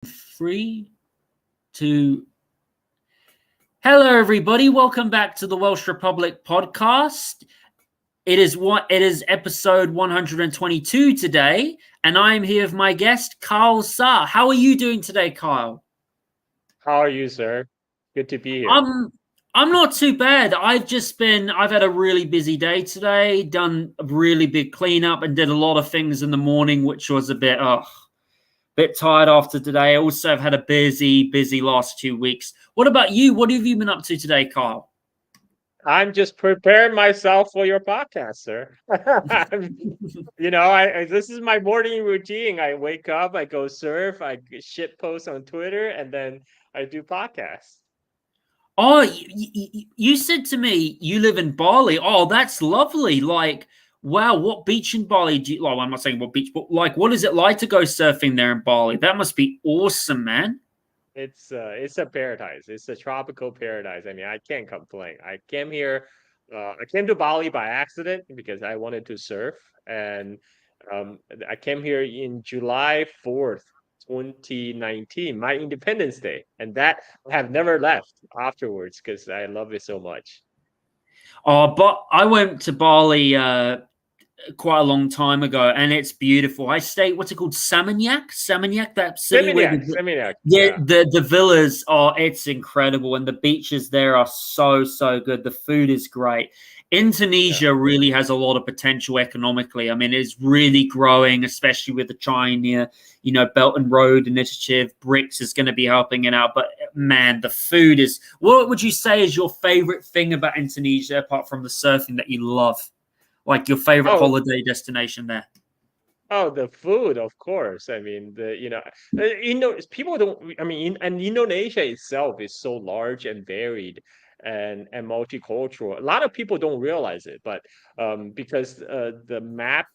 Three, two. Hello, everybody. Welcome back to the Welsh Republic podcast. It is episode 122 today, and I am here with my guest, Carl Zha. How are you doing today, Kyle? How are you, sir? Good to be here. I'm not too bad. I've had a really busy day today, done a really big cleanup, and did a lot of things in the morning, which was a bit tired after today. I also have had a busy last 2 weeks. What about you? What have you been up to today, Kyle? I'm just preparing myself for your podcast, sir. This is my morning routine. I wake up, I go surf, I shit post on Twitter, and then I do podcasts. Oh, you said to me you live in Bali. Oh, that's lovely. Like, wow, what beach in Bali do you like? Well, I'm not saying what beach, but like, what is it like to go surfing there in Bali? That must be awesome, man. It's a paradise. It's a tropical paradise. I mean, I can't complain. I came to Bali by accident because I wanted to surf, and I came here in July 4th, 2019, my Independence Day, and that I have never left afterwards because I love it so much. Oh, but I went to Bali quite a long time ago, and it's beautiful. I stay. What's it called? Samanyak, that city where Seminyak, yeah, yeah. the villas are. It's incredible, and the beaches there are so good. The food is great. Yeah. Indonesia really has a lot of potential economically. I mean, it's really growing, especially with the China, Belt and Road Initiative. BRICS is going to be helping it out. But man, the food is. What would you say is your favorite thing about Indonesia, apart from the surfing that you love? Like your favorite Oh, holiday destination there? Oh, the food, of course. I mean, people don't. I mean, and Indonesia itself is so large and varied and multicultural. A lot of people don't realize it, but because the map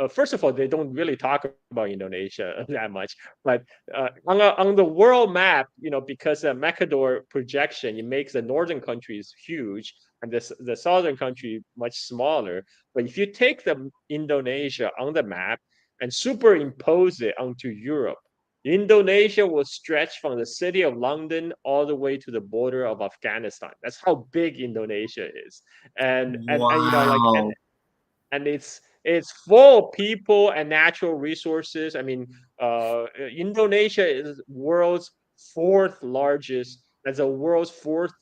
first of all, they don't really talk about Indonesia that much. But on the world map, because Mercator projection, it makes the northern countries huge and the southern country much smaller. But if you take the Indonesia on the map and superimpose it onto Europe, Indonesia will stretch from the city of London all the way to the border of Afghanistan. That's how big Indonesia is, and Wow. and it's full of people and natural resources. I mean, Indonesia is world's fourth largest, as a world's fourth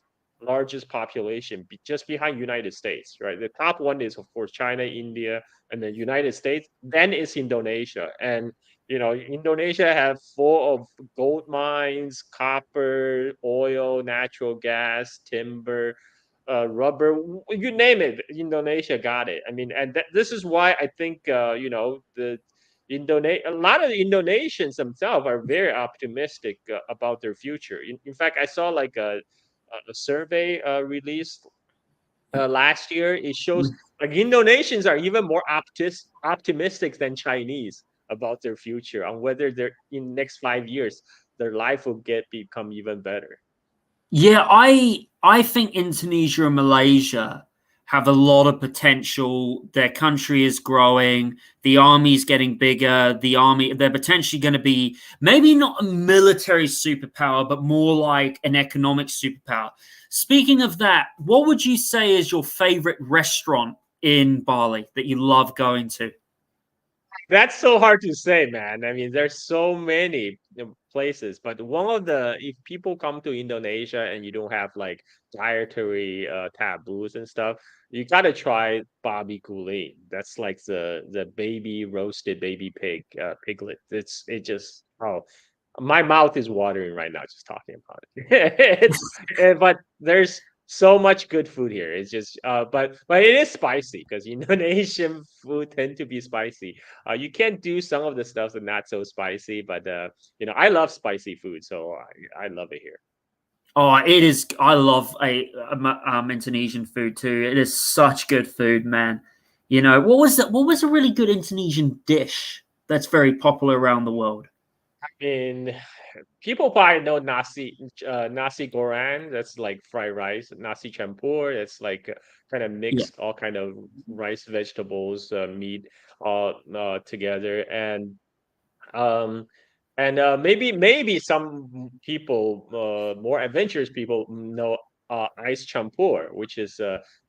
largest population, just behind United States, right? The top one is of course China, India, and the United States. Then it's Indonesia, and Indonesia have full of gold mines, copper, oil, natural gas, timber, rubber, you name it, Indonesia got it. I mean, and this is why I think a lot of the Indonesians themselves are very optimistic about their future. In fact, I saw like a survey released last year. It shows like Indonesians are even more optimistic than Chinese about their future, on whether they're in next 5 years their life will become even better. Yeah, I think Indonesia and Malaysia have a lot of potential. Their country is growing. The army's getting bigger. They're potentially going to be maybe not a military superpower, but more like an economic superpower. Speaking of that, what would you say is your favorite restaurant in Bali that you love going to? That's so hard to say, man. I mean, there's so many places, but if people come to Indonesia and you don't have like dietary taboos and stuff, you gotta try babi guling. That's like the baby roasted baby piglet. My mouth is watering right now just talking about it. But there's so much good food here. It's just but it is spicy because Indonesian food tend to be spicy. You can do some of the stuff that not so spicy, but I love spicy food, so I love it here. Oh, it is. I love Indonesian food too. It is such good food, man. What was that? What was a really good Indonesian dish that's very popular around the world? In People probably know nasi goreng. That's like fried rice. Nasi campur. It's like kind of Yeah. mixed all kind of rice, vegetables, meat all together. And um, And maybe some people, more adventurous people, know ice champur, which is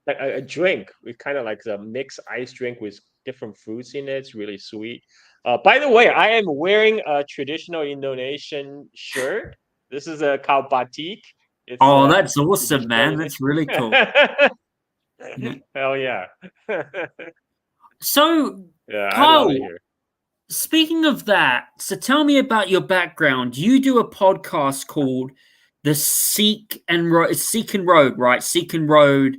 like a drink. We kind of like the mixed ice drink with different fruits in it. It's really sweet. By the way, I am wearing a traditional Indonesian shirt. This is a kaw batik. It's Oh, that's awesome, traditional man. That's really cool. Indonesian. Yeah. Hell yeah. So, Yeah, I love it Kyle, here. speaking of that, so tell me about your background. You do a podcast called the Seek and Road, right? Seek and Road,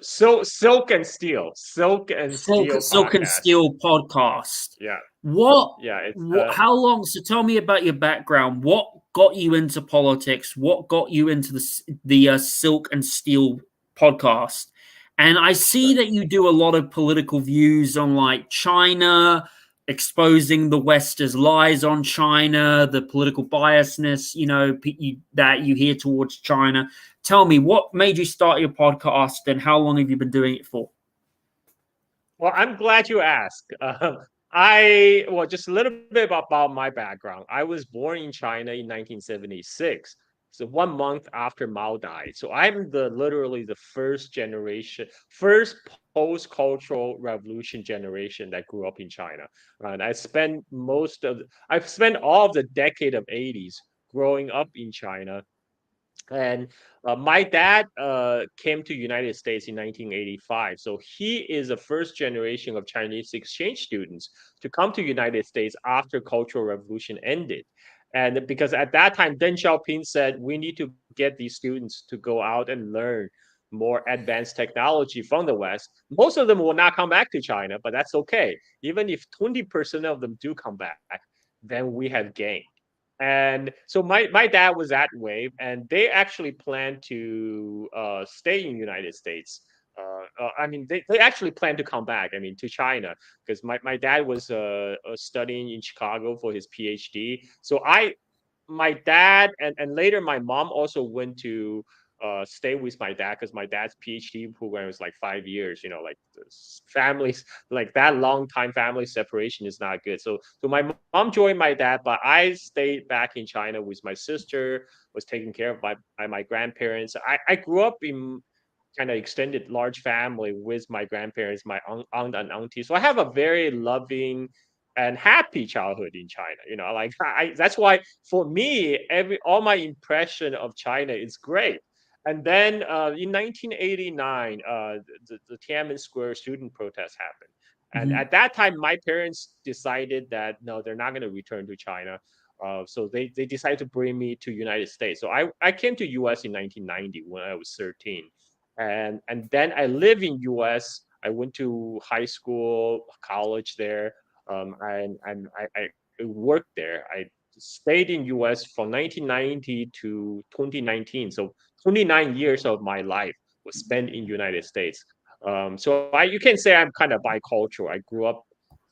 So Silk and Steel Silk and podcast. Steel podcast. Yeah, What, yeah. It's what? How long? So tell me about your background. What got you into politics? What got you into the Silk and Steel podcast? And I see that you do a lot of political views on like China, exposing the West as lies on China, the political biasness, that you hear towards China. Tell me, what made you start your podcast, and how long have you been doing it for? well. I'm glad you asked. I well, just a little bit about my background. I was born in China in 1976. So 1 month after Mao died. So I'm the literally the first generation, first post-cultural revolution generation that grew up in China. And I've spent all of the decade of 80s growing up in China. And my dad came to United States in 1985, so he is the first generation of Chinese exchange students to come to United States after Cultural Revolution ended. And because at that time, Deng Xiaoping said we need to get these students to go out and learn more advanced technology from the West. Most of them will not come back to China, but that's okay. Even if 20% of them do come back, then we have gained. And so my dad was that way, and they actually planned to stay in United States. I mean, they actually planned to come back. I mean, to China, because my dad was studying in Chicago for his PhD. So my dad and later my mom also went to stay with my dad because my dad's PhD program was like 5 years. Like families like that long time family separation is not good. So my mom joined my dad, but I stayed back in China with my sister. Was taken care of by my grandparents. I grew up in kind of extended large family with my grandparents, my aunt and auntie. So I have a very loving and happy childhood in China. Like that's why for me, all my impression of China is great. And then in 1989, the Tiananmen Square student protest happened. And Mhm. at that time, my parents decided that no, they're not going to return to China. So they decided to bring me to United States. So I came to US in 1990 when I was 13, and then I live in US. I went to high school, college there, and I worked there. I stayed in US from 1990 to 2019. So 29 years of my life was spent in United States. So you can say I'm kind of bicultural. I grew up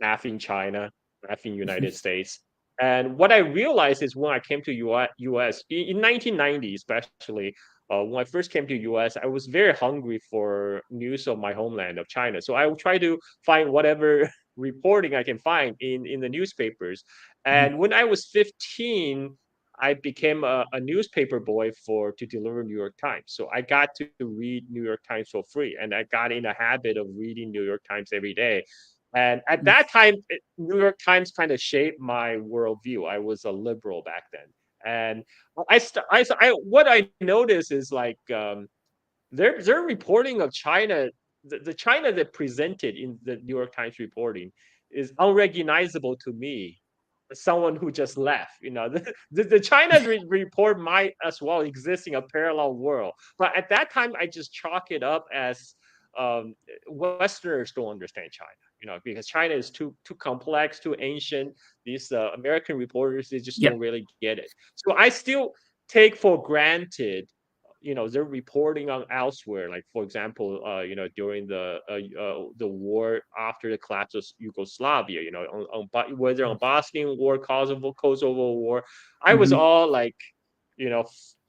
half in China, half in United States. And what I realized is when I came to US in 1990, especially when I first came to US, I was very hungry for news of my homeland of China. So I would try to find whatever reporting I can find in the newspapers. Mhm. And when I was 15, I became a newspaper boy to deliver New York Times. So I got to read New York Times for free, and I got in a habit of reading New York Times every day. And at that time, New York Times kind of shaped my worldview. I was a liberal back then, and what I noticed is like their reporting of China, the China that presented in the New York Times reporting is unrecognizable to me. Someone who just left, the China report might as well exist in a parallel world, but at that time I just chalk it up as Westerners don't understand China, because China is too complex, too ancient. These American reporters, they just Yep. don't really get it. So I still take for granted they're reporting on elsewhere, like for example during the war after the collapse of Yugoslavia, whether on Bosnian war, Kosovo war. I was Mhm. all like you know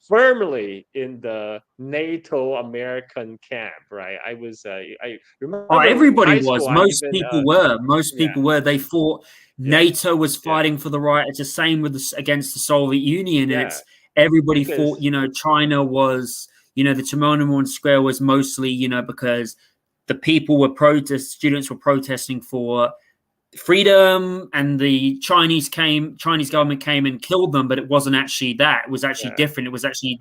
firmly in the NATO American camp, right? I Oh, remember in everybody high school, was. I even Most yeah, people were. They thought yeah, NATO was yeah, fighting for the right. It's the same with against the Soviet Union, and yeah, it's everybody thought. because China was. The Tiananmen Square was mostly. Because the people were students were protesting for freedom, and the Chinese government came and killed them, but it wasn't actually that. It was actually yeah. different. It was actually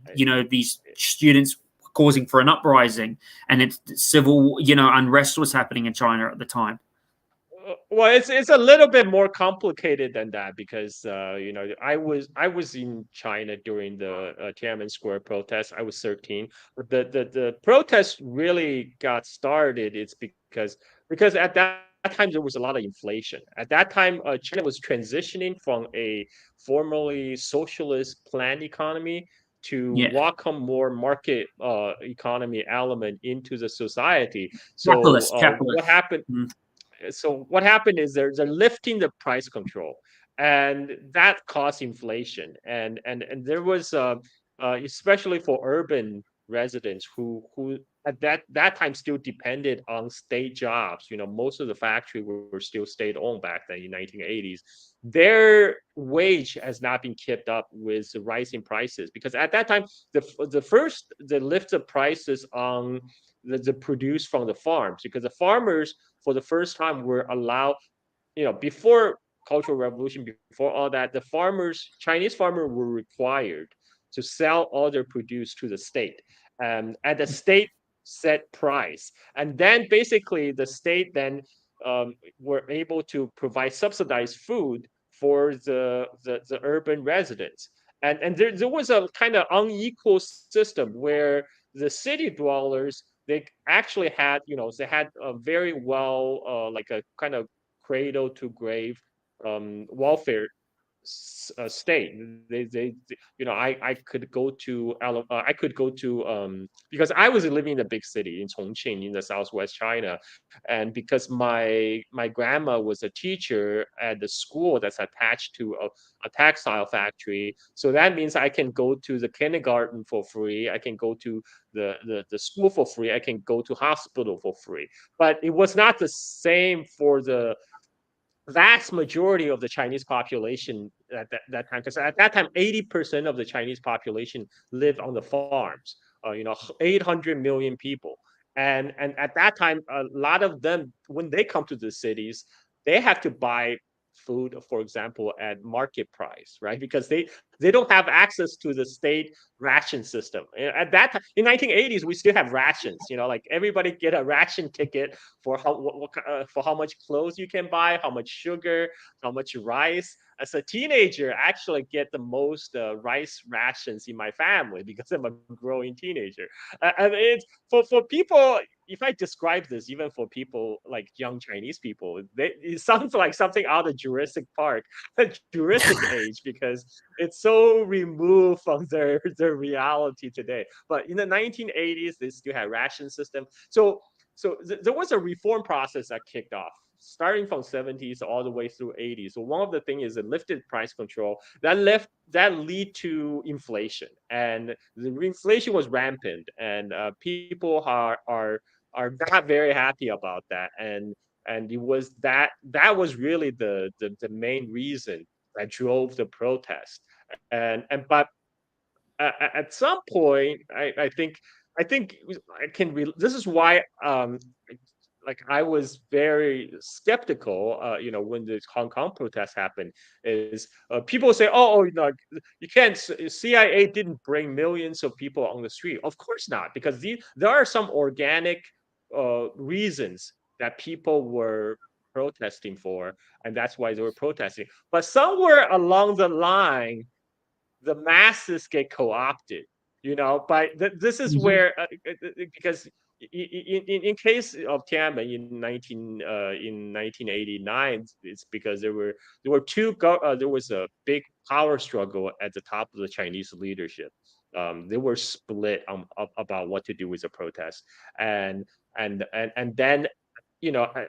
these students causing for an uprising, and it's civil unrest was happening in China at the time. Well, it's a little bit more complicated than that because I was in China during the Tiananmen Square protest. I was 13. But the protest really got started. It's because at that time there was a lot of inflation. At that time, China was transitioning from a formerly socialist planned economy to Yeah, welcome more market economy element into the society. So what capitalist. happened? So what happened is they're lifting the price control, and that caused inflation. And there was especially for urban residents who at that time still depended on state jobs. Most of the factory were still state owned back then in 1980s. Their wage has not been kept up with the rising prices because at that time the first the lift of prices on the produce from the farms, because the farmers for the first time were allowed, before cultural revolution, before all that, the farmers, Chinese farmers, were required to sell all their produce to the state, at the state set price. And then basically the state then were able to provide subsidized food for the urban residents. And there was a kind of unequal system where the city dwellers, they actually had, they had a very well, like a kind of cradle to grave welfare state. I could go to I could go to because I was living in a big city in Chongqing in the southwest China, and because my grandma was a teacher at the school that's attached to a textile factory, so that means I can go to the kindergarten for free. I can go to the school for free. I can go to hospital for free. But it was not the same for the vast majority of the Chinese population at that time, because at that time 80% of the Chinese population lived on the farms. 800 million people, and at that time, a lot of them, when they come to the cities, they have to buy food, for example, at market price, right? Because they don't have access to the state ration system. At that time, in 1980s, we still have rations. Like everybody get a ration ticket for for how much clothes you can buy, how much sugar, how much rice. As a teenager, I actually get the most rice rations in my family because I'm a growing teenager. And it's for people. If I describe this, even for people like young Chinese people, it sounds like something out of Jurassic Park, Jurassic Age, because it's so removed from their reality today. But in the 1980s, they still had ration system. So there was a reform process that kicked off starting from 70s all the way through 80s. So one of the things is the lifted price control that lead to inflation, and the inflation was rampant, and people are not very happy about that, and it was that was really the main reason that drove the protest. And but at some point, I think I can. This is why like I was very skeptical. When the Hong Kong protest happened, is people say, "Oh, you can't." CIA didn't bring millions of people on the street. Of course not, because there are some organic reasons that people were protesting for, and that's why they were protesting. But somewhere along the line, the masses get co-opted, but this is Mhm. where because in case of Tiananmen in 1989, it's because there was a big power struggle at the top of the Chinese leadership. They were split about what to do with the protest, and then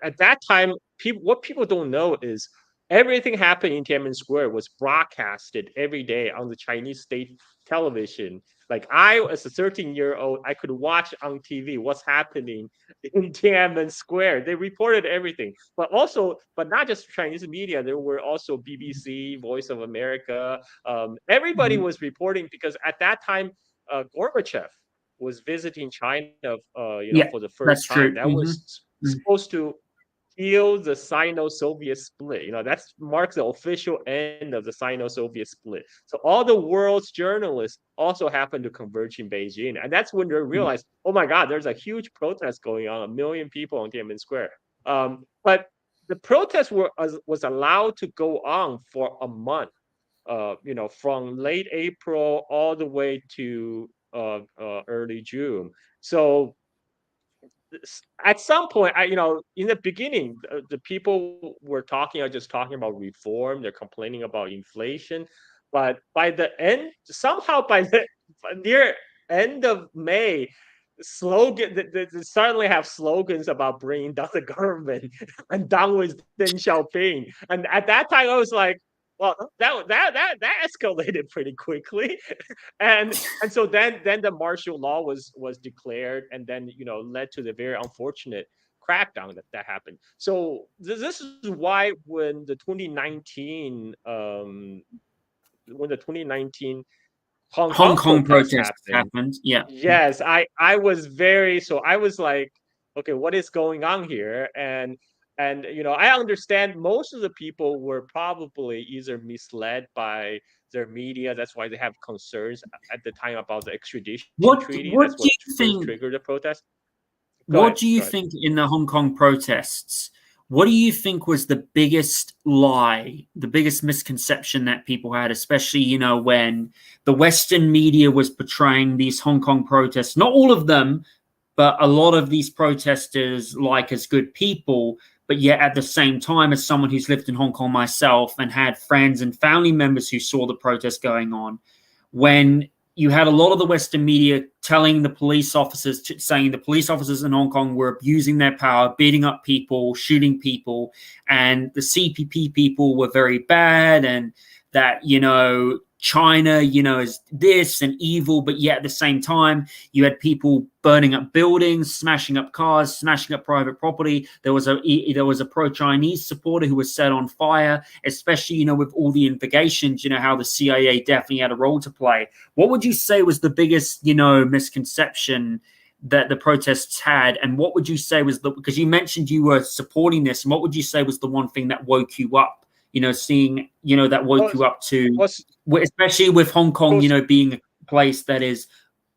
at that time, what people don't know is everything happened in Tiananmen Square was broadcasted every day on the Chinese state television. Like I, as a 13-year-old, I could watch on TV what's happening in Tiananmen Square. They reported everything, but also, but not just Chinese media. There were also BBC, Voice of America. Everybody Mhm. was reporting because at that time, Gorbachev was visiting China, Yeah, for the that's first time. true. That was supposed to heal the Sino-Soviet split. That marks the official end of the Sino-Soviet split. So all the world's journalists also happened to converge in Beijing, and that's when they realized, oh my God, there's a huge protest going on, 1 million people on Tiananmen Square. But the protest was allowed to go on for a month. From late April all the way to early June. So at some point, in the beginning, the people were just talking about reform. They're complaining about inflation, but by the end, somehow by the near end of May, they suddenly have slogans about bringing down the government and down with Deng Xiaoping. And at that time, I was like, well, that escalated pretty quickly. And so then the martial law was declared, and then led to the very unfortunate crackdown that happened. So this is why when the 2019 Hong Hong Kong Kong protests protests happened, happened. Yeah. yes, I was like, okay, what is going on here? And I understand most of the people were probably either misled by their media. That's why they have concerns at the time about the extradition treaty. What That's do what you first think? triggered the protest. Go What ahead. do you Go ahead. think in the Hong Kong protests? What do you think was the biggest lie, the biggest misconception that people had, especially, when the Western media was portraying these Hong Kong protests? Not all of them, but a lot of these protesters like as good people. But yet, at the same time, as someone who's lived in Hong Kong myself and had friends and family members who saw the protests going on, when you had a lot of the Western media telling the police officers, saying the police officers in Hong Kong were abusing their power, beating up people, shooting people, and the CPP people were very bad, and that, China, is this and evil, but yet at the same time, you had people burning up buildings, smashing up cars, smashing up private property. There was a pro-Chinese supporter who was set on fire, especially, with all the investigations, how the CIA definitely had a role to play. What would you say was the biggest, misconception that the protests had, and what would you say was because you mentioned you were supporting this, and what would you say was the one thing that woke you up? Seeing, that woke Well, you up to, was especially with Hong Kong, was being a place that is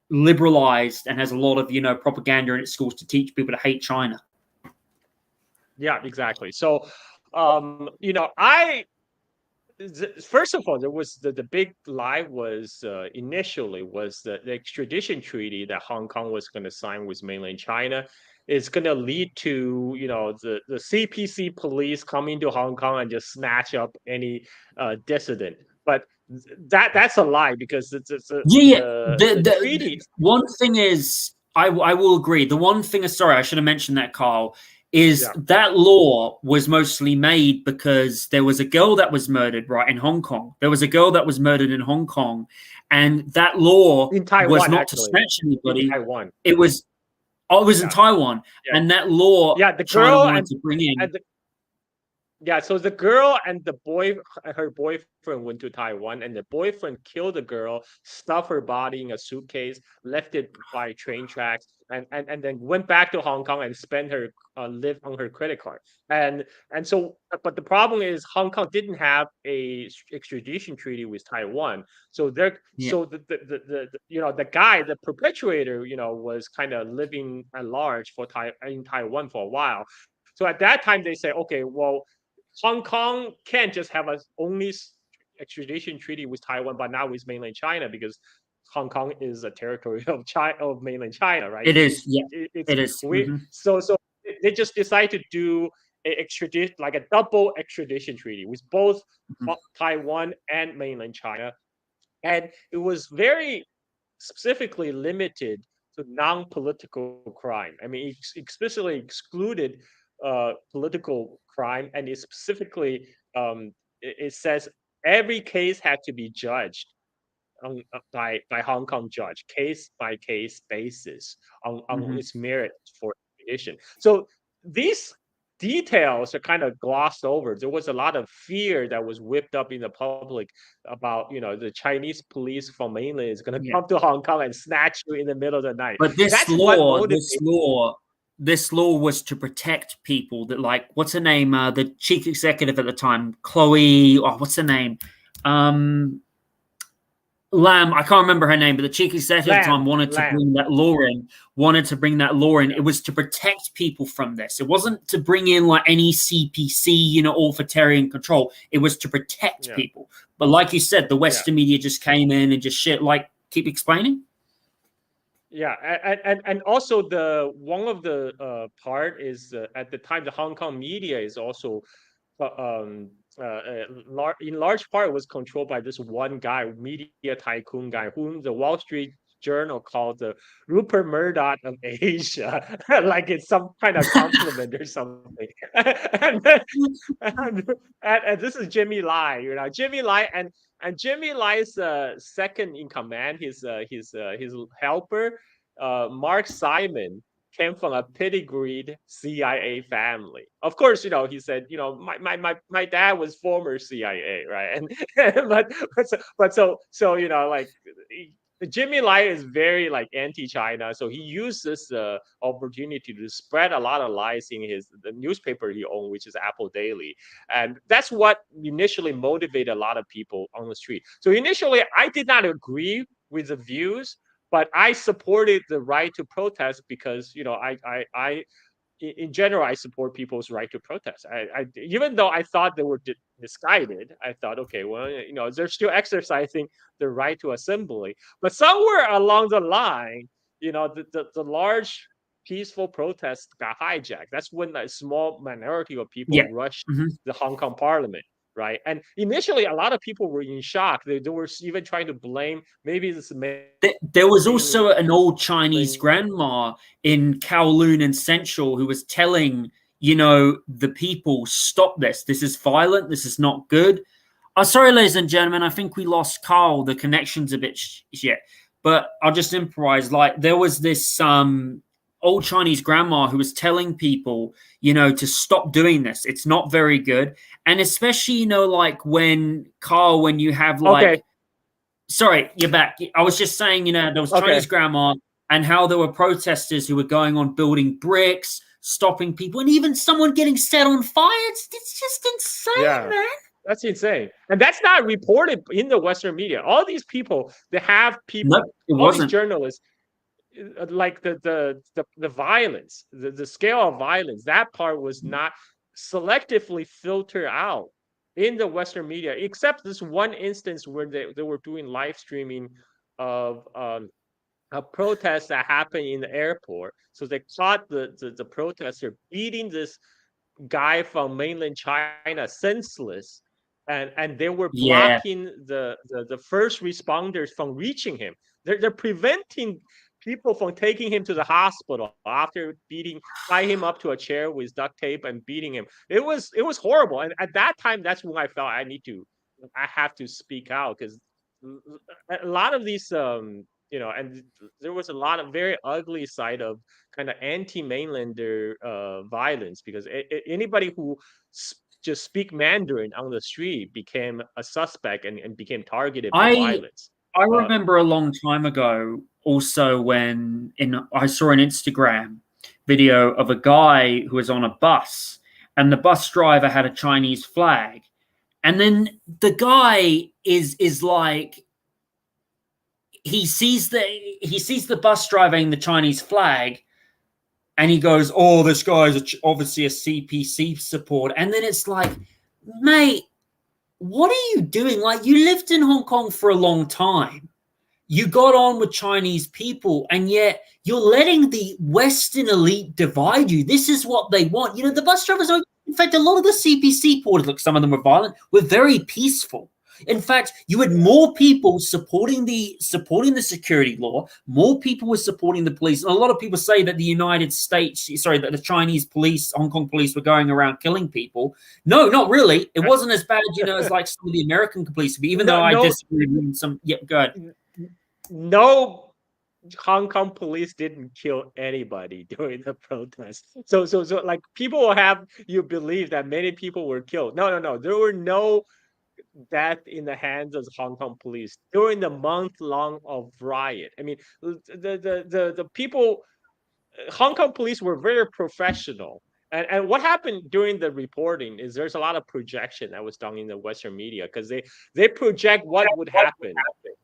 liberalized and has a lot of, propaganda in its schools to teach people to hate China. yeah, exactly. So, I first of all, there was the big lie was initially was the extradition treaty that Hong Kong was going to sign with mainland China is going to lead to the CPC police coming to Hong Kong and just snatch up any dissident. But that's a lie because Yeah, yeah. the treaty. The one thing is, I will agree. The one thing is, sorry, I should have mentioned that, Carl, is Yeah, that law was mostly made because there was a girl that was murdered, right, in Hong Kong. There was a girl that was murdered in Hong Kong, and that law in was Taiwan not to actually, snatch in anybody. Taiwan. It was, oh, it was in Yeah, Taiwan, yeah, and that law yeah. The China girl wanted to bring in. and the Yeah, so the girl and her boyfriend went to Taiwan, and the boyfriend killed the girl, stuffed her body in a suitcase, left it by train tracks, and then went back to Hong Kong and spent her live on her credit card. And so, but the problem is Hong Kong didn't have a extradition treaty with Taiwan, so Yeah, the guy, the perpetrator, was kind of living at large in Taiwan for a while. So at that time, they say, okay, well, Hong Kong can't just have a only extradition treaty with Taiwan, but not with mainland China because Hong Kong is a territory of China, of mainland China, right? it is. Yeah, It's it is. we so they just decide to do a extradition, like a double extradition treaty with both Taiwan and mainland China, and it was very specifically limited to non-political crime. I mean, it explicitly excluded political crime, and it specifically it says every case had to be judged by Hong Kong judge, case by case basis on Hmm. its merit for extradition. So these details are kind of glossed over. There was a lot of fear that was whipped up in the public about, the Chinese police from mainland is going to Yeah. come to Hong Kong and snatch you in the middle of the night. But this That's what law, motivates. this law was to protect people that, like, what's her name? The chief executive at the time, Chloe. Oh, what's her name? Lamb, I can't remember her name, but the chief executive at the time wanted to bring that law in. Yeah. It was to protect people from this. It wasn't to bring in like any CPC, authoritarian control. It was to protect Yeah. people. But like you said, the Yeah. Western media just came in and just shit. Like, keep explaining. Yeah, and also one of the part is at the time the Hong Kong media is also in large part was controlled by this one guy, media tycoon guy, whom the Wall Street Journal called the Rupert Murdoch of Asia, like it's some kind of compliment or something. and, and this is Jimmy Lai, Jimmy Lai, and Jimmy Lai's second in command, his helper, Mark Simon, came from a pedigreed CIA family. Of course, he said, my dad was former CIA, right? And so like Jimmy Lai is very like anti-China, so he used this opportunity to spread a lot of lies in the newspaper he owned, which is Apple Daily, and that's what initially motivated a lot of people on the street. So initially, I did not agree with the views, but I supported the right to protest because I in general I support people's right to protest. I even though I thought they were misguided, I thought, okay, well, they're still exercising the right to assembly. But somewhere along the line, the large peaceful protests got hijacked. That's when a small minority of people Yeah. rushed Mm-hmm. the Hong Kong parliament. Right. And initially, a lot of people were in shock. They were even trying to blame maybe this. There was also an old Chinese grandma in Kowloon and Central who was telling, the people, stop this. This is violent. This is not good. Sorry, ladies and gentlemen. I think we lost Carl. The connection's a bit shit. But I'll just improvise. Like, there was this old Chinese grandma who was telling people, to stop doing this. It's not very good. And especially, like when you have like, okay. Sorry, you're back. I was just saying, there was Chinese grandma and how there were protesters who were going on building bricks, stopping people, and even someone getting set on fire. It's just insane, man. That's insane. And that's not reported in the Western media. All these people, they have people, these journalists, like the violence, the scale of violence, that part was not selectively filtered out in the Western media, except this one instance where they were doing live streaming of a protest that happened in the airport. So they caught the protester beating this guy from mainland China senseless, and they were blocking the first responders from reaching him. They're preventing people from taking him to the hospital after tie him up to a chair with duct tape and beating him. It was horrible. And at that time, that's when I felt I have to speak out, because a lot of these and there was a lot of very ugly side of kind of anti-mainlander violence, because anybody who just speak Mandarin on the street became a suspect and became targeted for violence. I remember a long time ago also when I saw an Instagram video of a guy who was on a bus, and the bus driver had a Chinese flag, and then the guy is like, he sees the bus driver in the Chinese flag, and he goes, "Oh, this guy's obviously a CPC supporter." And then it's like, mate, what are you doing? Like, you lived in Hong Kong for a long time. You got on with Chinese people, and yet you're letting the Western elite divide you. This is what they want. The bus drivers are, in fact, a lot of the CPC supporters, look, some of them were violent, were very peaceful. In fact, you had more people supporting the security law. More people were supporting the police. And a lot of people say that the United States, sorry, that the Chinese police, Hong Kong police, were going around killing people. No, not really. It wasn't as bad, as like some of the American police. Even though I disagree with some. Yeah, go ahead. No, Hong Kong police didn't kill anybody during the protest. So like people will have you believe that many people were killed. No. There were no death in the hands of Hong Kong police during the month long of riot. I mean, the people, Hong Kong police were very professional. And what happened during the reporting is there's a lot of projection that was done in the Western media because they project what would happen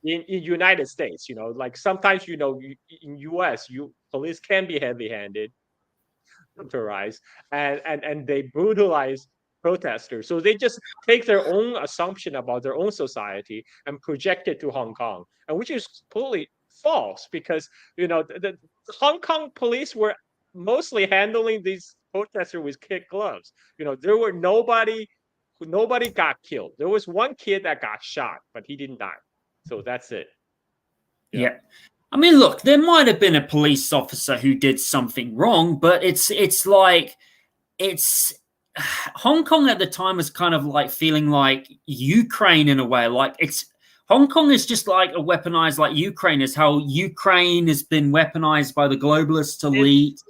in United States. Like sometimes in US, police can be heavy-handed, militarized, and they brutalize protesters. So they just take their own assumption about their own society and project it to Hong Kong, and which is totally false because the Hong Kong police were mostly handling these protesters with kid gloves. There were nobody got killed. There was one kid that got shot, but he didn't die. So that's it. Yeah. I mean, look, there might have been a police officer who did something wrong, but it's Hong Kong at the time was kind of like feeling like Ukraine in a way. Like Hong Kong is just like a weaponized, like Ukraine is how Ukraine has been weaponized by the globalist elite.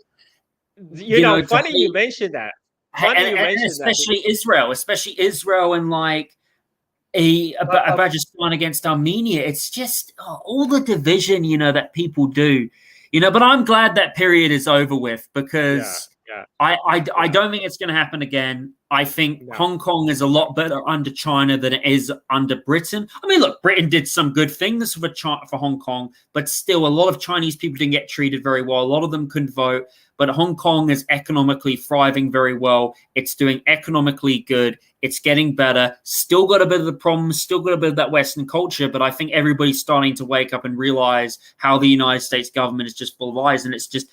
Funny you mentioned that. Especially Israel and like Bajistan against Armenia. It's just all the division, that people do, but I'm glad that period is over with because I don't think it's going to happen again. I think Hong Kong is a lot better under China than it is under Britain. I mean, look, Britain did some good things for Hong Kong, but still a lot of Chinese people didn't get treated very well. A lot of them couldn't vote, but Hong Kong is economically thriving very well. It's doing economically good. It's getting better. Still got a bit of the problems, still got a bit of that Western culture, but I think everybody's starting to wake up and realize how the United States government is just full of lies. And it's just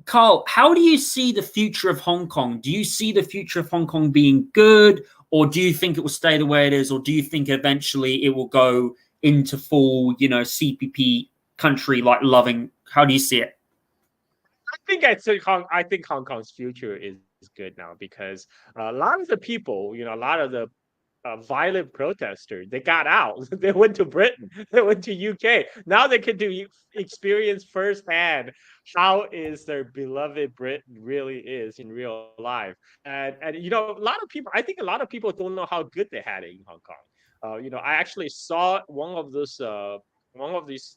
Carl, how do you see the future of Hong Kong? Do you see the future of Hong Kong being good, or do you think it will stay the way it is, or do you think eventually it will go into full, CPP country like loving? How do you see it? I think Hong Kong's future is good now because a lot of the people, a lot of the violent protesters, they got out. They went to Britain. They went to UK. Now they can experience firsthand how is their beloved Britain really is in real life. And a lot of people, I think a lot of people don't know how good they had it in Hong Kong. I actually saw one of these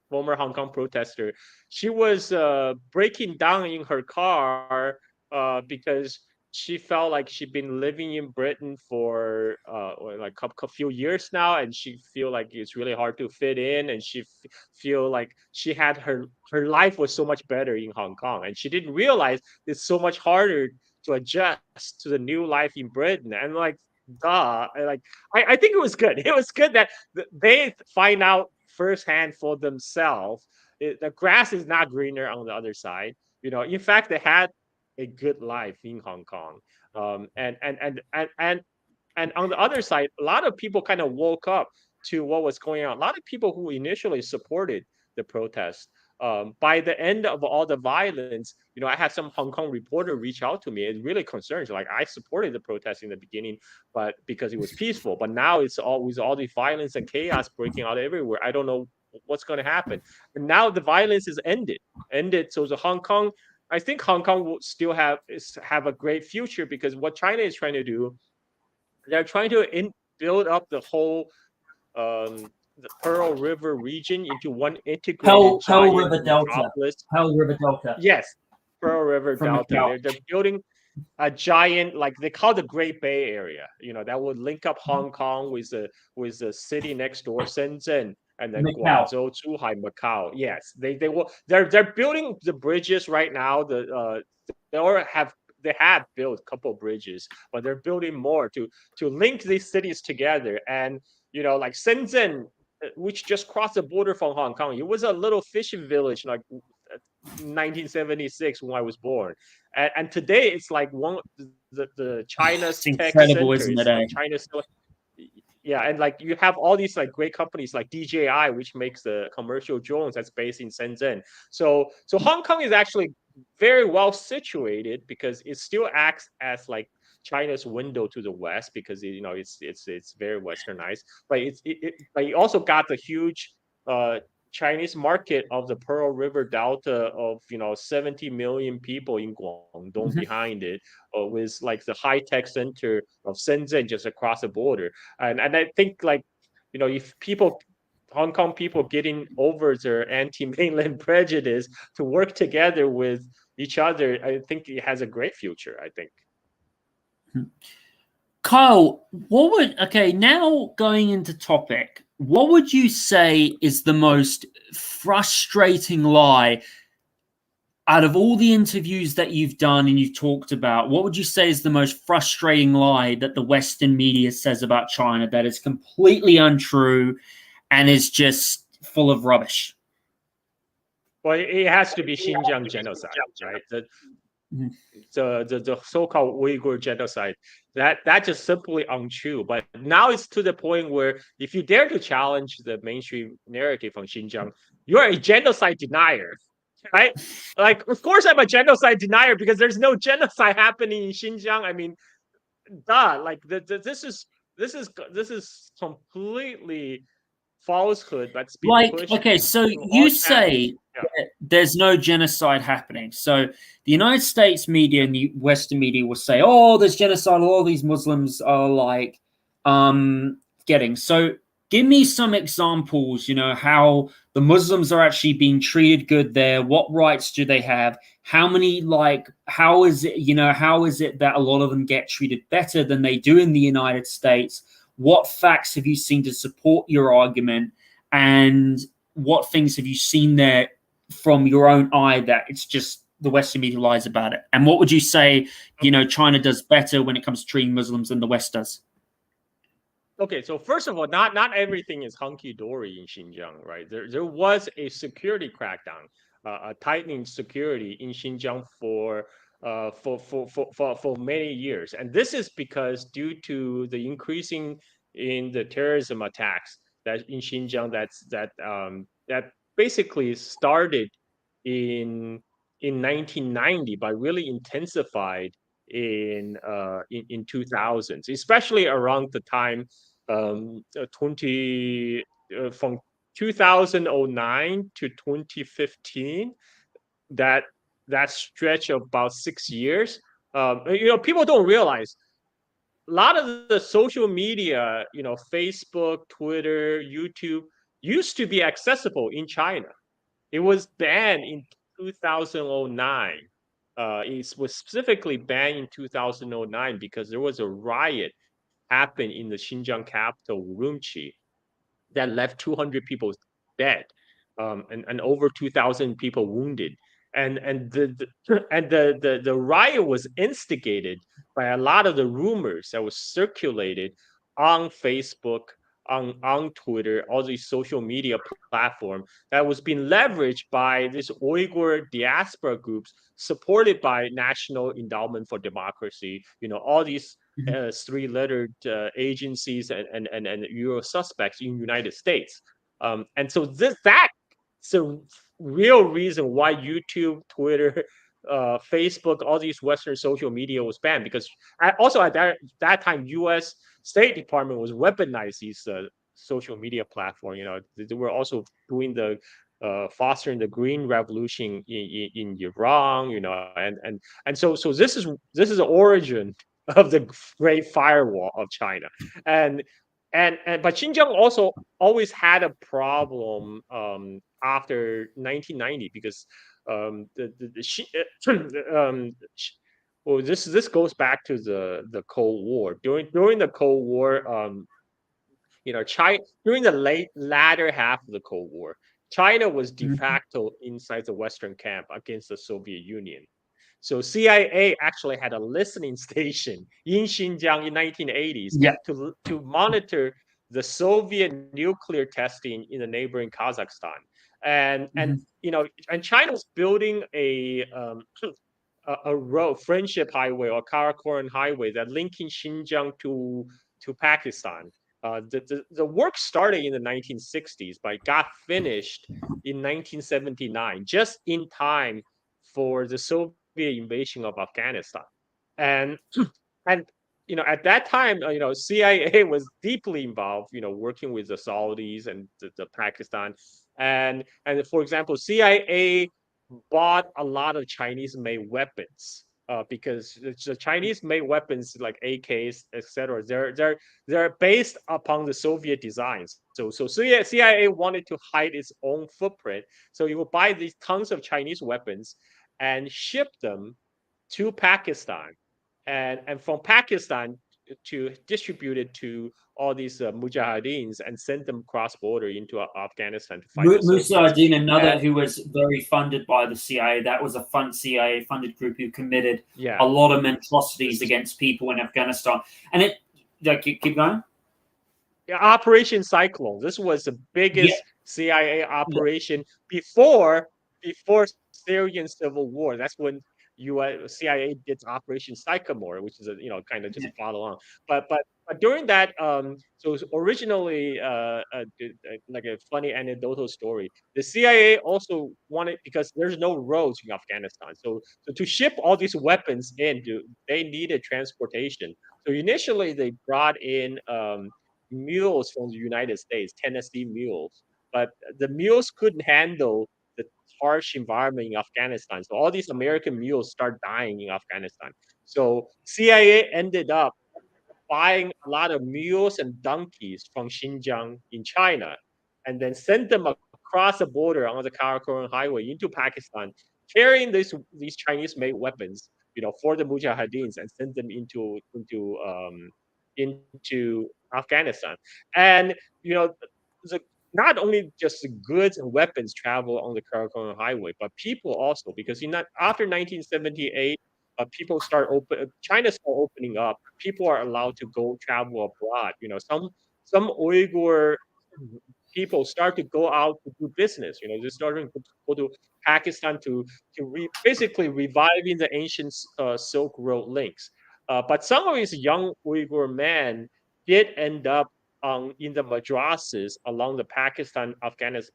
former Hong Kong protester. She was breaking down in her car because she felt like she'd been living in Britain for like a few years now, and she feel like it's really hard to fit in, and she feel like she had her life was so much better in Hong Kong, and she didn't realize it's so much harder to adjust to the new life in Britain. And like, duh, I think it was good. It was good that they find out firsthand for themselves. The grass is not greener on the other side. In fact, they had a good life in Hong Kong. And on the other side, a lot of people kind of woke up to what was going on. A lot of people who initially supported the protest, by the end of all the violence, I had some Hong Kong reporter reach out to me. It really concerns. Like, I supported the protest in the beginning, but because it was peaceful. But now it's all with all the violence and chaos breaking out everywhere. I don't know what's going to happen. And now the violence is ended. So I think Hong Kong will still have a great future because what China is trying to do, they're trying to build up the whole the Pearl River region into one integrated Pearl River Delta. Pearl River Delta. Yes, Pearl River Delta. They're building a giant, like they call the Great Bay Area. That would link up Hong Kong with the city next door, Shenzhen, and then Guangzhou, Zhuhai, Macau. Yes, they're building the bridges right now. They have built a couple of bridges, but they're building more to link these cities together. And like Shenzhen, which just crossed the border from Hong Kong, it was a little fishing village like 1976 when I was born, and today it's like the China's It's tech incredible, center. isn't it? It's Eh? like China's yeah, and like you have all these like great companies like DJI, which makes the commercial drones that's based in Shenzhen. So Hong Kong is actually very well situated because it still acts as like China's window to the West because it's very westernized, but but you also got the huge uh Chinese market of the Pearl River Delta of 70 million people in Guangdong Mhm. behind it, with like the high tech center of Shenzhen just across the border. And I think like if Hong Kong people getting over their anti-mainland prejudice to work together with each other, I think it has a great future. I think. Kyle, now going into topic, what would you say is the most frustrating lie out of all the interviews that you've done and you've talked about? What would you say is the most frustrating lie that the Western media says about China that is completely untrue and is just full of rubbish? Well, it has to be Xinjiang genocide, right? The so-called Uyghur genocide. That just simply untrue. But now it's to the point where if you dare to challenge the mainstream narrative on Xinjiang, you're a genocide denier, right? Like, of course, I'm a genocide denier because there's no genocide happening in Xinjiang. I mean, duh. Like, this is completely falsehood that's been Like, pushed okay, so through all you channels. say Yeah. that there's no genocide happening. So the United States media and the Western media will say, "Oh, there's genocide. All these Muslims are like getting." So give me some examples. How the Muslims are actually being treated good there. What rights do they have? How many like? How is it? How is it that a lot of them get treated better than they do in the United States? What facts have you seen to support your argument? And what things have you seen there from your own eye that it's just the Western media lies about it? And what would you say, China does better when it comes to treating Muslims than the West does? Okay, so first of all, not everything is hunky dory in Xinjiang, right? There was a security crackdown, a tightening security in Xinjiang for many years, and this is because due to the increasing in the terrorism attacks that in Xinjiang that basically started in 1990, but really intensified in 2000s, especially around the time 20 from 2009 to 2015, that that stretch of about 6 years. People don't realize a lot of the social media, Facebook, Twitter, YouTube, used to be accessible in China. It was banned in 2009. It was specifically banned in 2009 because there was a riot happened in the Xinjiang capital, Urumqi, that left 200 people dead, and over 2,000 people wounded. And the riot was instigated by a lot of the rumors that was circulated on Facebook, on Twitter, all these social media platform that was being leveraged by these Uyghur diaspora groups supported by National Endowment for Democracy. All these three-lettered agencies and Euro suspects in the United States. And so that's the real reason why YouTube, Twitter, Facebook, all these Western social media was banned, because also at that time, U.S. State Department was weaponized these social media platform. They were also doing the fostering the Green Revolution in Iran. And so this is the origin of the Great Firewall of China, and but Xinjiang also always had a problem after 1990, because well, this goes back to the Cold War. During the Cold War, China, during the latter half of the Cold War, China was de Mhm. facto inside the Western camp against the Soviet Union. So CIA actually had a listening station in Xinjiang in 1980s Yeah. to monitor the Soviet nuclear testing in the neighboring Kazakhstan. And Mhm. and China was building a road, Friendship Highway or Karakoram Highway that linking Xinjiang to Pakistan. The work started in the 1960s, but got finished in 1979, just in time for the Soviet invasion of Afghanistan. And and at that time, CIA was deeply involved, working with the Saudis and the Pakistan, and for example, CIA bought a lot of Chinese-made weapons. Because the Chinese-made weapons like AKs, etc., they're based upon the Soviet designs. So CIA wanted to hide its own footprint, so you would buy these tons of Chinese weapons and ship them to Pakistan, and from Pakistan to distribute it to all these mujahideens and send them cross border into Afghanistan to fight the Soviets. Mujahideen, another And who was very funded by the CIA. That was a CIA funded group who committed yeah, a lot of atrocities against people in Afghanistan. And it, keep going. yeah, Operation Cyclone. This was the Yeah, biggest CIA yeah, operation before Syrian civil war. That's when CIA did Operation Sycamore, which is a kind of just yeah. a follow on. But during that, so originally, like a funny anecdotal story, the CIA also wanted, because there's no roads in Afghanistan, so to ship all these weapons in, they needed transportation. So initially, they brought in mules from the United States, Tennessee mules, but the mules couldn't handle the harsh environment in Afghanistan. So all these American mules start dying in Afghanistan. So CIA ended up buying a lot of mules and donkeys from Xinjiang in China, and then sent them across the border on the Karakoram Highway into Pakistan, carrying these Chinese-made weapons, for the Mujahideens, and sent them into Afghanistan. And you know, the, not only just the goods and weapons travel on the Karakoram Highway, but people also, because after 1978, people start open. China start opening up. People are allowed to go travel abroad. Some Uyghur people start to go out to do business. They're starting to go to Pakistan to basically reviving the ancient Silk Road links. But some of these young Uyghur men did end up in the madrasas along the Pakistan-Afghanistan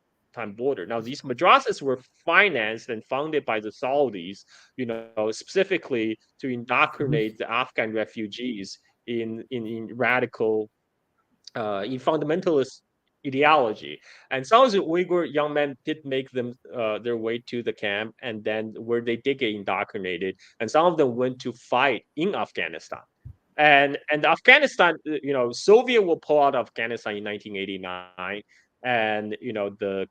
border. Now, these madrasas were financed and funded by the Saudis, specifically to indoctrinate the Afghan refugees in radical, in fundamentalist ideology. And some of the Uyghur young men did make them their way to the camp, and then where they did get indoctrinated, and some of them went to fight in Afghanistan. And Afghanistan, Soviet will pull out of Afghanistan in 1989, and the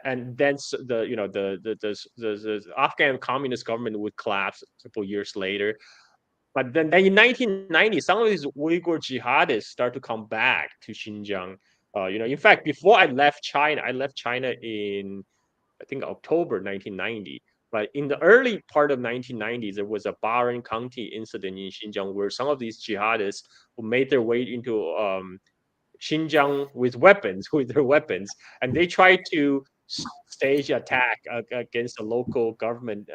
and then the Afghan communist government would collapse a couple years later. But then in 1990, some of these Uyghur jihadists start to come back to Xinjiang. In fact, before I left China in, I think, October 1990. But in the early part of 1990s, there was a Baran County incident in Xinjiang where some of these jihadists who made their way into Xinjiang with weapons, with their weapons, and they tried to stage attack against the local government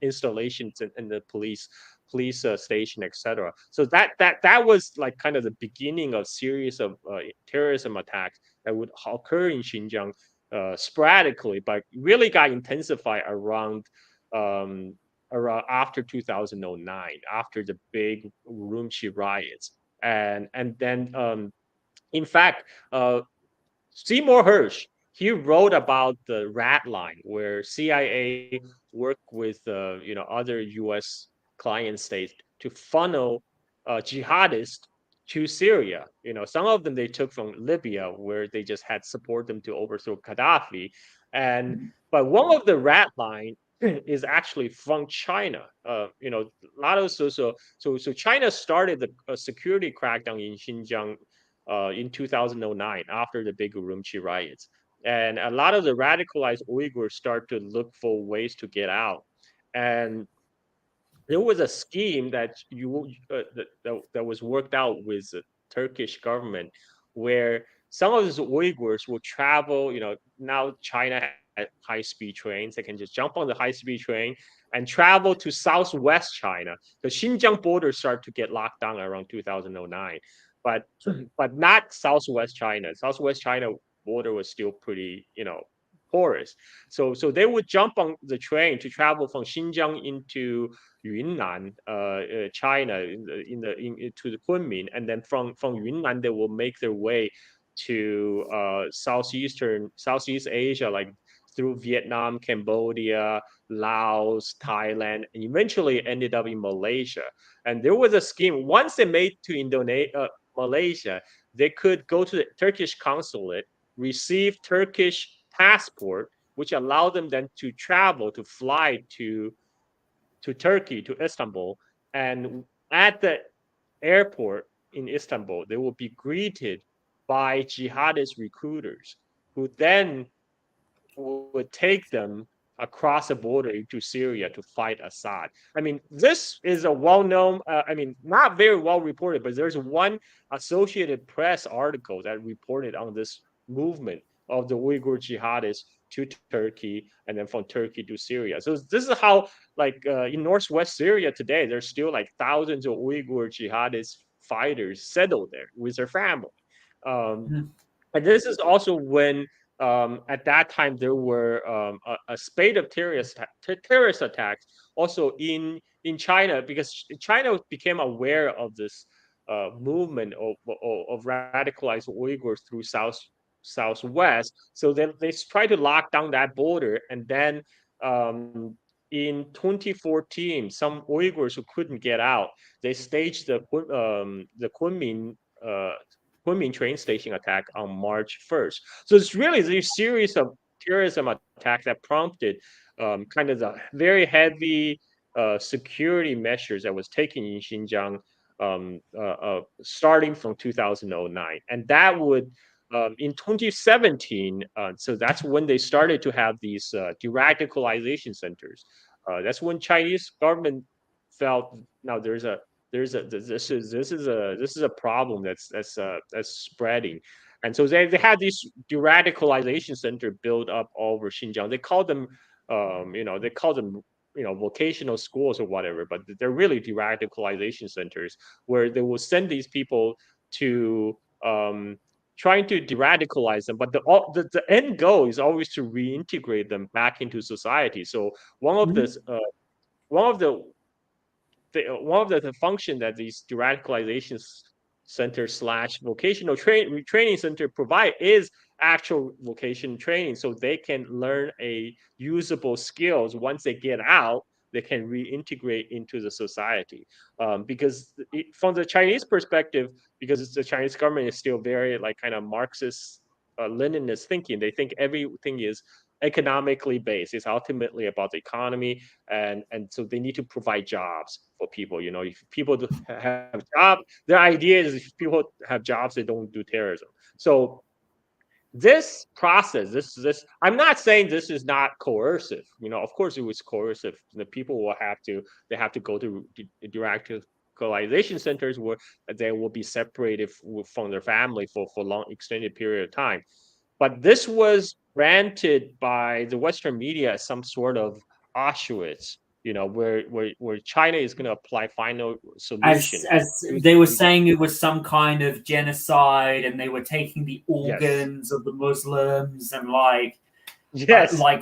installations and the police station, etc. So that was like kind of the beginning of series of terrorism attacks that would occur in Xinjiang sporadically, but really got intensified um, around after 2009, after the big Urumqi riots, and then in fact, Seymour Hersh, he wrote about the rat line where CIA worked with other U.S. client states to funnel jihadists to Syria. Some of them they took from Libya, where they just had support them to overthrow Gaddafi, and but one of the rat line is actually from China. A lot of so China started the security crackdown in Xinjiang in 2009 after the big Urumqi riots. And a lot of the radicalized Uyghurs start to look for ways to get out. And there was a scheme that was worked out with the Turkish government, where some of these Uyghurs will travel. Now China high-speed trains. They can just jump on the high-speed train and travel to southwest China. The Xinjiang border started to get locked down around 2009, but not southwest China. Southwest China border was still pretty, porous. So they would jump on the train to travel from Xinjiang into Yunnan, China, to the Kunming, and then from Yunnan they will make their way to Southeast Asia, like through Vietnam, Cambodia, Laos, Thailand, and eventually ended up in Malaysia. And there was a scheme once they made to Malaysia, they could go to the Turkish consulate, receive Turkish passport, which allowed them then to travel, to fly to Turkey, to Istanbul. And at the airport in Istanbul, they will be greeted by jihadist recruiters who then would take them across the border into Syria to fight Assad. I mean, this is a well-known, not very well reported, but there's one Associated Press article that reported on this movement of the Uyghur jihadists to Turkey and then from Turkey to Syria. So this is how, like in northwest Syria today, there's still like thousands of Uyghur jihadist fighters settled there with their family. And this is also when at that time there were a spate of terrorist attacks also in China, because China became aware of this movement of radicalized Uyghurs through southwest. So then they tried to lock down that border, and then in 2014, some Uyghurs who couldn't get out, they staged the Kunming train station attack on March 1st. So it's really this series of terrorism attacks that prompted kind of the very heavy security measures that was taken in Xinjiang starting from 2009. And that would, in 2017, so that's when they started to have these de-radicalization centers. That's when Chinese government felt, now this is a problem that's spreading, and so they had these de-radicalization center built up all over Xinjiang. They call them vocational schools or whatever, but they're really de-radicalization centers where they will send these people to trying to de-radicalize them, but the end goal is always to reintegrate them back into society. So one of the function that these de-radicalization center / vocational training center provide is actual vocation training, so they can learn a usable skills. Once they get out, they can reintegrate into the society. Because from the Chinese perspective, because the Chinese government is still very like kind of Marxist, Leninist thinking, they think everything is economically based. It's ultimately about the economy, and so they need to provide jobs for people. If people have jobs, their idea is if people have jobs, they don't do terrorism. So this process, this I'm not saying this is not coercive. Of course it was coercive. The people they have to go to de-radicalization centers where they will be separated from their family for long extended period of time. But this was granted by the Western media as some sort of Auschwitz, where China is going to apply final solution. As they were saying, it was some kind of genocide, and they were taking the organs of the Muslims and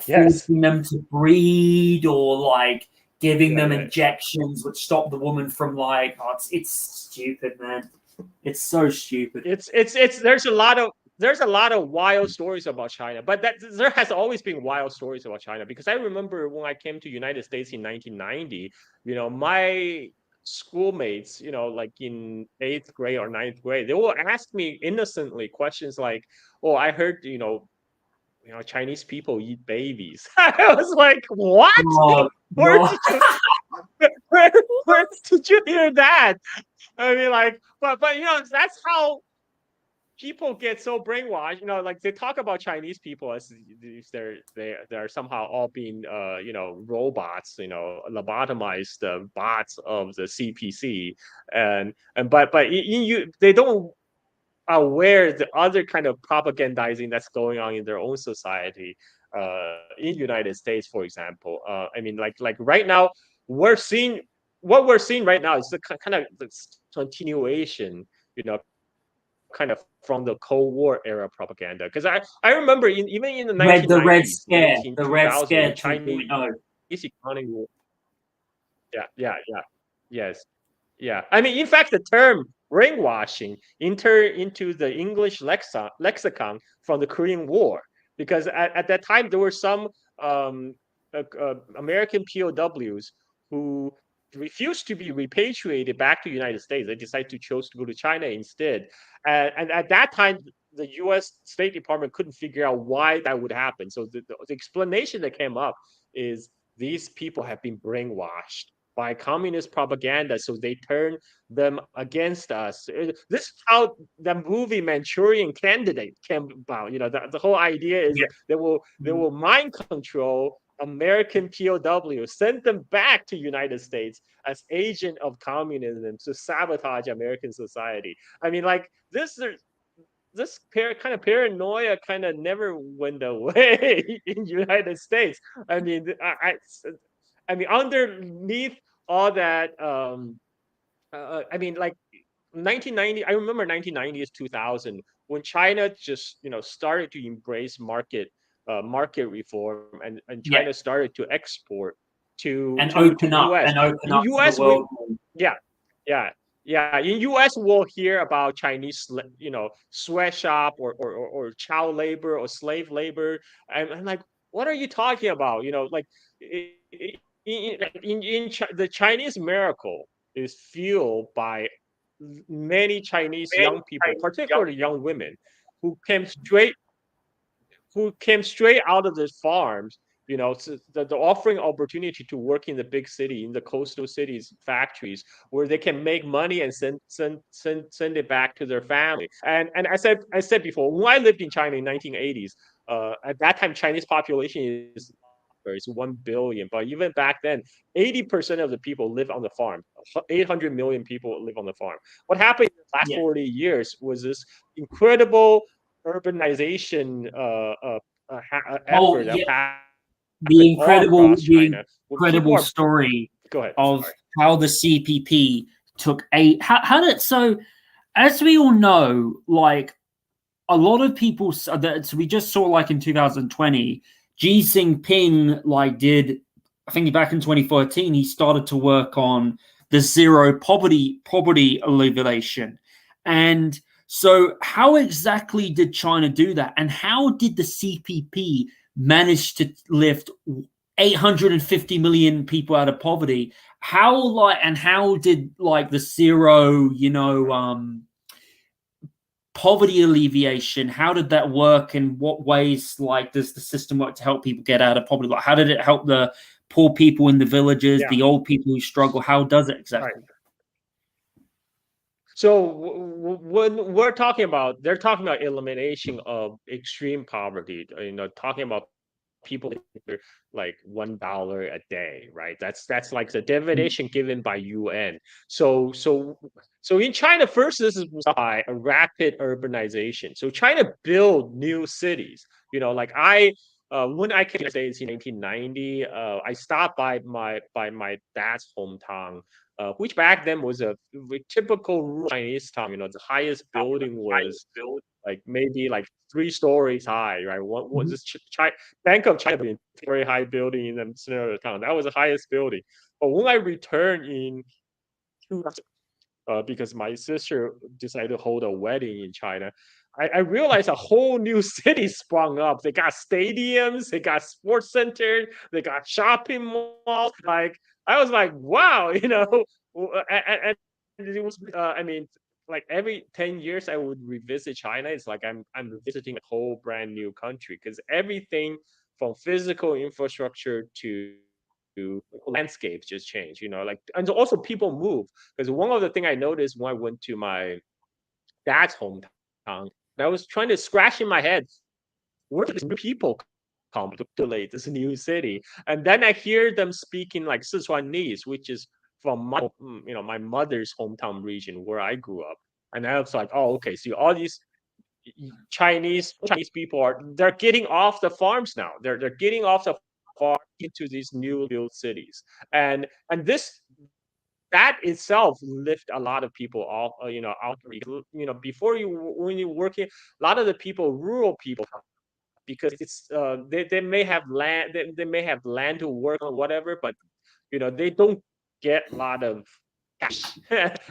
forcing them to breed, or like giving them injections which stop the woman from it's stupid, man. It's so stupid. There's a lot of wild stories about China, but there has always been wild stories about China, because I remember when I came to United States in 1990, my schoolmates, like in 8th grade or 9th grade, they will ask me innocently questions like, "Oh, I heard, Chinese people eat babies." I was like, "What? Oh, where did you hear that?" I mean, but that's how people get so brainwashed. Like they talk about Chinese people as if they're somehow all being robots, lobotomized bots of the CPC, but they don't aware the other kind of propagandizing that's going on in their own society. in United States, for example. I mean, like right now, we're seeing what we're seeing right now is the kind of this continuation, kind of from the Cold War era propaganda. Because I remember even in the The 1990s, Red 19 Scare, the 2000, Red when Scare Chinese 2.0. economy, yeah, yes. Yeah. I mean, in fact, the term brainwashing entered into the English lexicon from the Korean War, because at that time there were some American POWs who refused to be repatriated back to the United States. They decided to choose to go to China instead. And at that time, the U.S. State Department couldn't figure out why that would happen. So the explanation that came up is these people have been brainwashed by communist propaganda, so they turn them against us. This is how the movie Manchurian Candidate came about. The whole idea is Yeah. that they will mind control American POWs, send them back to United States as agent of communism to sabotage American society. I mean, like kind of paranoia kind of never went away in United States. I mean, I mean, underneath all that, I mean, like 1990. I remember 1990s, 2000, when China just started to embrace market reform, and Yeah. China started to export And to US. open In up to the US, world. yeah, yeah, yeah. In US, we'll hear about Chinese, sweatshop or child labor or slave labor. I'm like, what are you talking about? Like the Chinese miracle is fueled by many Chinese young people, particularly young women, who came straight out of the farms, so the offering opportunity to work in the big city, in the coastal cities, factories, where they can make money and send it back to their family. And I said before, when I lived in China in 1980s, at that time Chinese population is 1 billion, but even back then, 80% of the people live on the farm. 800 million people live on the farm. What happened in the last Yeah. 40 years was this incredible urbanization Oh, effort that yeah. happened all across The China, where people incredible are. story Go ahead. of Sorry. how the CPP took how did so as we all know, like a lot of people that so we just saw like in 2020, Xi Jinping like did I think back in 2014 he started to work on the zero poverty alleviation. And so how exactly did China do that? And how did the CPP manage to lift 850 million people out of poverty? How did like the zero, poverty alleviation, how did that work, and what ways like does the system work to help people get out of poverty? Like how did it help the poor people in the villages, Yeah. the old people who struggle? How does it Right. exactly? So when they're talking about elimination of extreme poverty. Talking about people like $1 a day, right? That's like the definition given by UN. So in China, first this is by a rapid urbanization. So China built new cities. Like when I came to the States in 1990, I stopped by my dad's hometown, which back then was a typical Chinese town. The highest building was like maybe like 3 stories high, right? What was Mhm. this Bank of China building, very high building in the center of the town? That was the highest building. But when I returned in because my sister decided to hold a wedding in China, I realized a whole new city sprung up. They got stadiums, they got sports centers, they got shopping malls. Like I was like, wow, and it was. I mean, like every 10 years, I would revisit China. It's like I'm visiting a whole brand new country, because everything from physical infrastructure to landscapes just change. Like, and also people move, because one of the thing I noticed when I went to my dad's hometown, and I was trying to scratch in my head, where do these new people come to populate this new city? And then I hear them speaking like Sichuanese, which is from my mother's hometown region where I grew up. And I was like, oh, okay. So all these Chinese people they're getting off the farms now. They're getting off the farm into these new built cities, and this that itself lift a lot of people off, out. Before when you're working, a lot of the people, rural people, because it's they may have land, they may have land to work on whatever, but they don't get a lot of cash.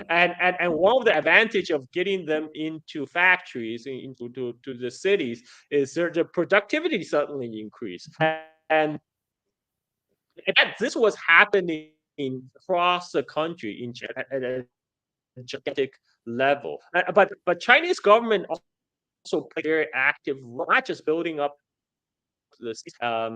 And one of the advantage of getting them into factories, into to the cities, is the productivity suddenly increase. And this was happening across the country at a gigantic level. But Chinese government also played a very active role, not just building up this, uh,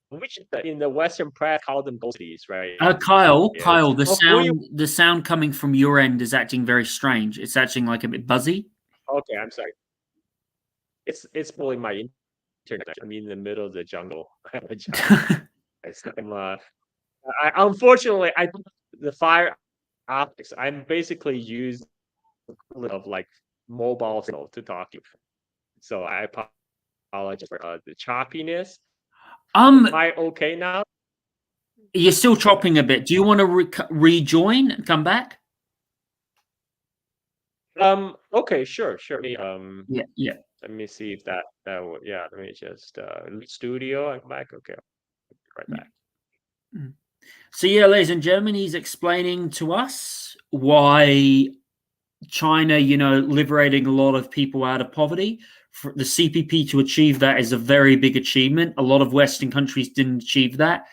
which in the Western press call them gold cities, right? Yes. Kyle, Well, when you the sound coming from your end is acting very strange. It's acting like a bit buzzy. Okay, I'm sorry. It's pulling my internet. I'm in the middle of the jungle. I apologize. Unfortunately, the fire optics. I'm basically using of like mobile signal to talk to you. So I apologize for the choppiness. Um, Am I okay now? you're still chopping a bit. Do you want to rejoin and come back? Okay, sure. Yeah, yeah. Let me see if that would. Yeah, let me just studio and come back. Okay, I'll be right Yeah. back. Mm. So yeah, ladies and gentlemen, he's explaining to us why China, liberating a lot of people out of poverty. For the CPP to achieve that is a very big achievement. A lot of Western countries didn't achieve that.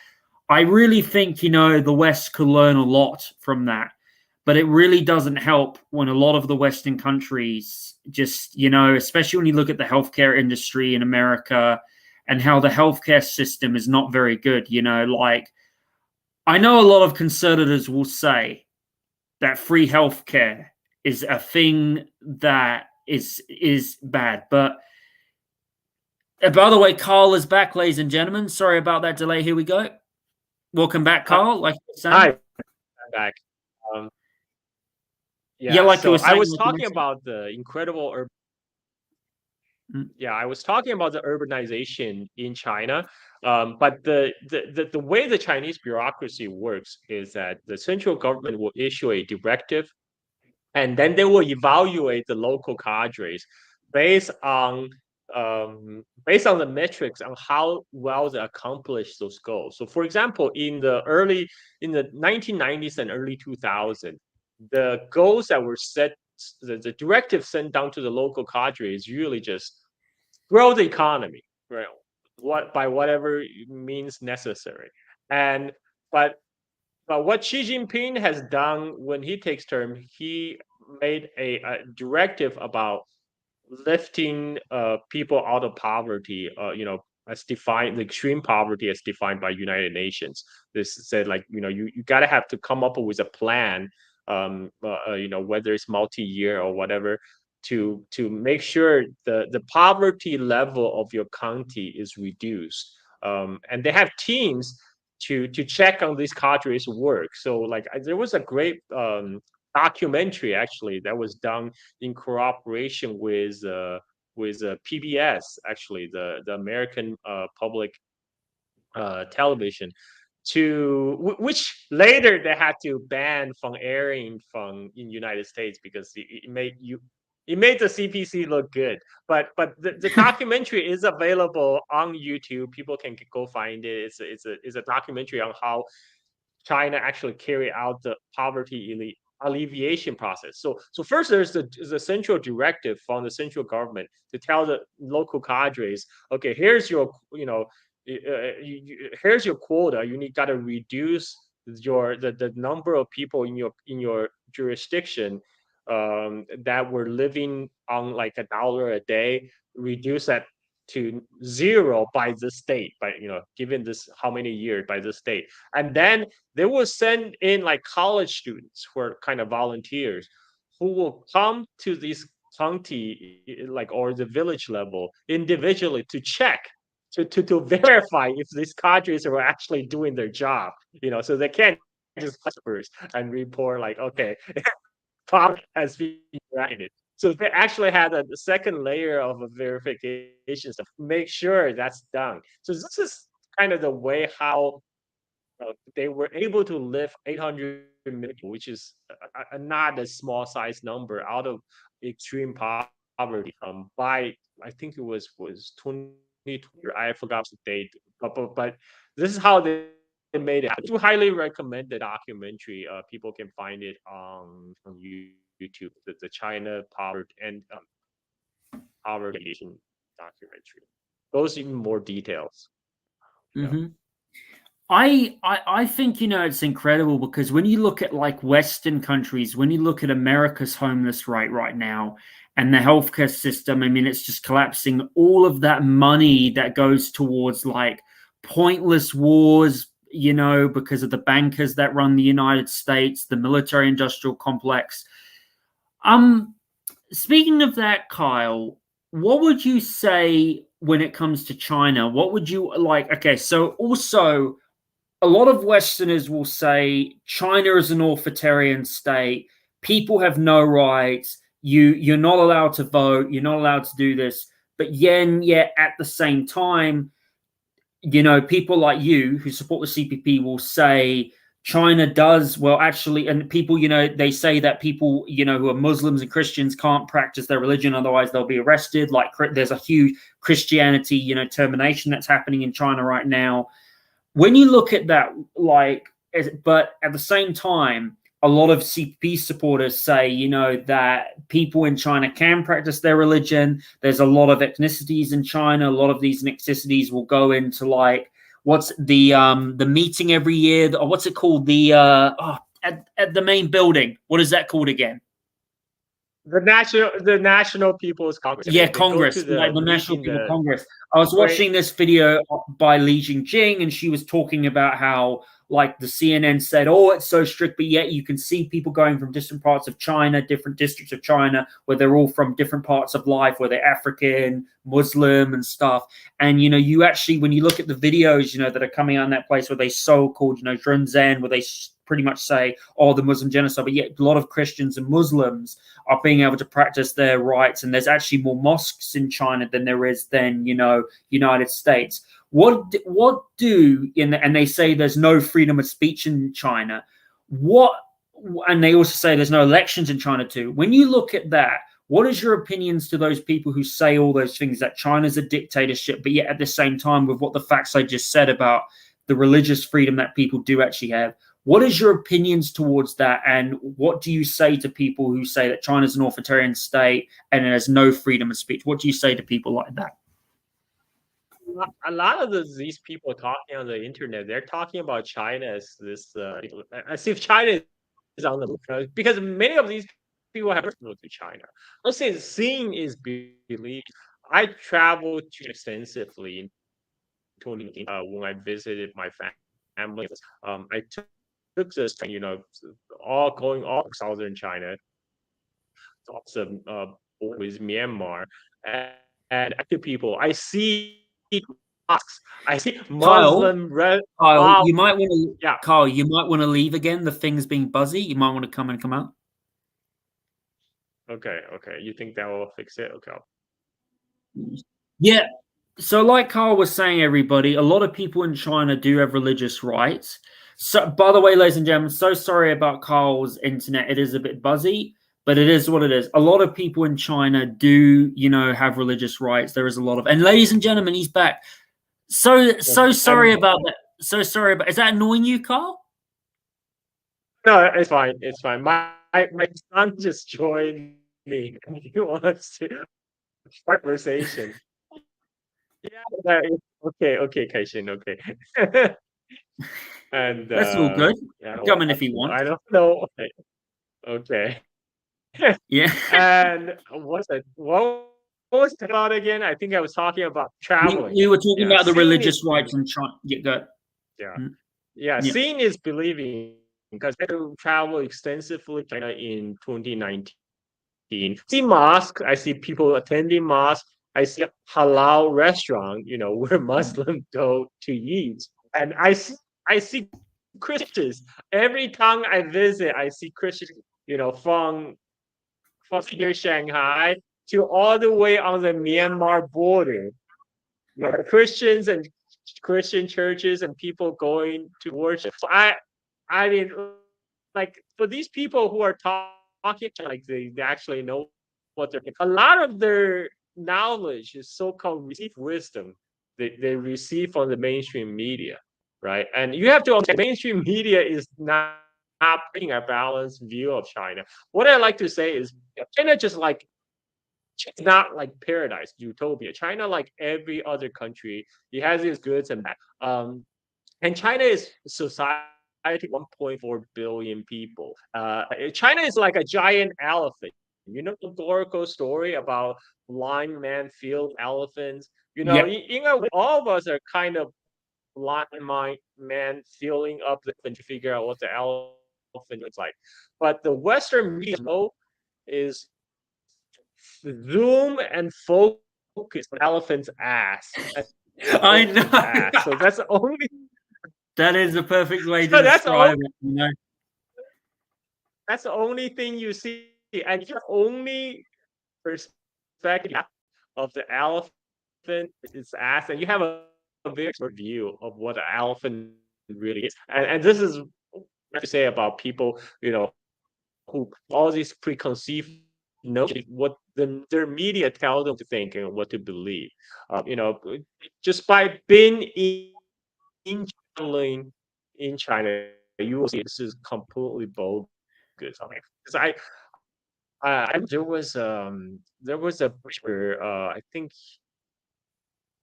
I really think, the West could learn a lot from that. But it really doesn't help when a lot of the Western countries just, especially when you look at the healthcare industry in America and how the healthcare system is not very good. Like, I know a lot of conservatives will say that free healthcare is a thing that is bad. But by the way, Carl is back, ladies and gentlemen. Sorry about that delay. Here we go. Welcome back, Uh, Carl. Like you were Hi, saying. I'm back. Um, Yeah, yeah, like you so were I saying, was like you talking mentioned. about the incredible Mm. yeah, I was talking about the urbanization in China. But the way the Chinese bureaucracy works is that the central government will issue a directive, and then they will evaluate the local cadres based on based on the metrics on how well they accomplish those goals. So, for example, in the 1990s and early 2000s, the goals that were set, the directive sent down to the local cadres, usually just grow the economy, right? What by whatever means necessary, and but but what Xi Jinping has done when he takes term, he made a directive about lifting people out of poverty, as defined, the extreme poverty as defined by United Nations. This said, like, you got to have to come up with a plan, whether it's multi-year or whatever, to make sure the poverty level of your county is reduced. And they have teams to check on these cadres' work. So, like, there was a great documentary actually that was done in cooperation with PBS, actually the American public television, which later they had to ban from airing from in United States because it made the CPC look good. But the documentary is available on YouTube. People can go find it. It's a documentary on how China actually carry out the poverty alleviation process. So first there's the central directive from the central government to tell the local cadres, okay, here's your here's your quota. Got to reduce the number of people in your jurisdiction that were living on like $1 a day. Reduce that to zero by the state, by given this how many years by the state, and then they will send in like college students who are kind of volunteers who will come to this county, like, or the village level individually to check, to verify if these cadres are actually doing their job. So they can't just first and report like, okay, pop has been granted. So they actually had a second layer of verifications to make sure that's done. So this is kind of the way how they were able to lift 800 million, which is not a small size number out of extreme poverty. By I think it was 2020. I forgot the date, but this is how they made it. I do highly recommend the documentary. People can find it on YouTube. The China poverty and poverty documentary. Goes in more details. Yeah. Hmm. I think, it's incredible because when you look at like Western countries, when you look at America's homeless rate right now and the healthcare system, I mean, it's just collapsing. All of that money that goes towards like pointless wars, because of the bankers that run the United States, the military industrial complex. Um, Speaking of that, Kyle, what would you say when it comes to China? What would you like? Okay, so also a lot of Westerners will say China is an authoritarian state. People have no rights. You're not allowed to vote. You're not allowed to do this. But yet at the same time, people like you who support the CPP will say China does well, actually, and people, they say that people, who are Muslims and Christians can't practice their religion, otherwise they'll be arrested. Like there's a huge Christianity, termination that's happening in China right now. When you look at that, but at the same time, a lot of CP supporters say, that people in China can practice their religion. There's a lot of ethnicities in China. A lot of these ethnicities will go into like what's the meeting every year, or what's it called? At the main building. What is that called again? The National People's Congress. Yeah, They go Congress, to like the the National meeting, People the Congress. I was great. watching this video by Li Jingjing, and she was talking about how, like, the CNN said, "Oh, it's so strict," but yet you can see people going from different parts of China, different districts of China, where they're all from different parts of life, where they're African, Muslim, and stuff. And you actually, when you look at the videos, that are coming out in that place where they so-called, Zhen, where they pretty much say, "Oh, the Muslim genocide," but yet a lot of Christians and Muslims are being able to practice their rights, and there's actually more mosques in China than there is than United States. What do and they say there's no freedom of speech in China. And they also say there's no elections in China too. When you look at that, what is your opinions to those people who say all those things, that China's a dictatorship, but yet at the same time, with what the facts I just said about the religious freedom that people do actually have, what is your opinions towards that, and what do you say to people who say that China's an authoritarian state and it has no freedom of speech? What do you say to people like that? A lot of these people talking on the internet, they're talking about China as this, as if China is on the, because many of these people have personal to China. Let's say seeing is believed. I traveled extensively in 2018 when I visited my family. I took this train, all southern China, also with Myanmar, and, active people. I see mosques. I see Kyle, Muslim red. Kyle, Wow. you might want to Yeah. Kyle, you might want to leave again. The thing's being buzzy. You might want to come out. Okay. Okay. You think that will fix it? Okay. Yeah. So, like Carl was saying, everybody, a lot of people in China do have religious rights. So, by the way, ladies and gentlemen, so sorry about Carl's internet. It is a bit buzzy, but it is what it is. A lot of people in China do, have religious rights. There is a lot of, and ladies and gentlemen, he's back. So sorry about that. So sorry about. Is that annoying you, Carl? No, it's fine. It's fine. My son just joined me. He wants to conversation. Yeah. Okay. Okay, Kaishin. Okay. And That's all good. yeah, Come in if you want. I don't know. Okay. Yeah. And what was it about again? I think I was talking about traveling. We were talking Yeah, about the seeing religious is rights in China. Yeah, go. yeah, Mm, yeah. yeah. Seeing is believing, because I traveled extensively China in 2019. See mosque. I see people attending mosque. I see a halal restaurant, where Muslims go to eat, and I see Christians every time I visit. I see Christians, from from near Shanghai to all the way on the Myanmar border. Christians and Christian churches and people going to worship. So I mean, like for these people who are talking, like they actually know what they're. A lot of their knowledge is so-called received wisdom they receive from the mainstream media, right? And you have to understand, mainstream media is not bringing a balanced view of China. What I like to say is China just like it's not like paradise, utopia. China, like every other country, it has its goods and bad. And China is society 1.4 billion people. China is like a giant elephant. You know the historical story about blind man field elephants. Yeah. All of us are kind of blind man feeling up the elephant to figure out what the elephant is like. But the Western media is zoom and focus on elephant's ass. I know. Ass. So that's the only. That is a perfect way to So that's the only, describe it. You know? that's the only thing you see, and the only perspective of the elephant is ass, and you have a very short view of what an elephant really is. And this is what to say about people, who all these preconceived notions, what their media tell them to think and what to believe. You know, just by being traveling in China, you will see this is completely bogus. I mean, because there was a picture, I think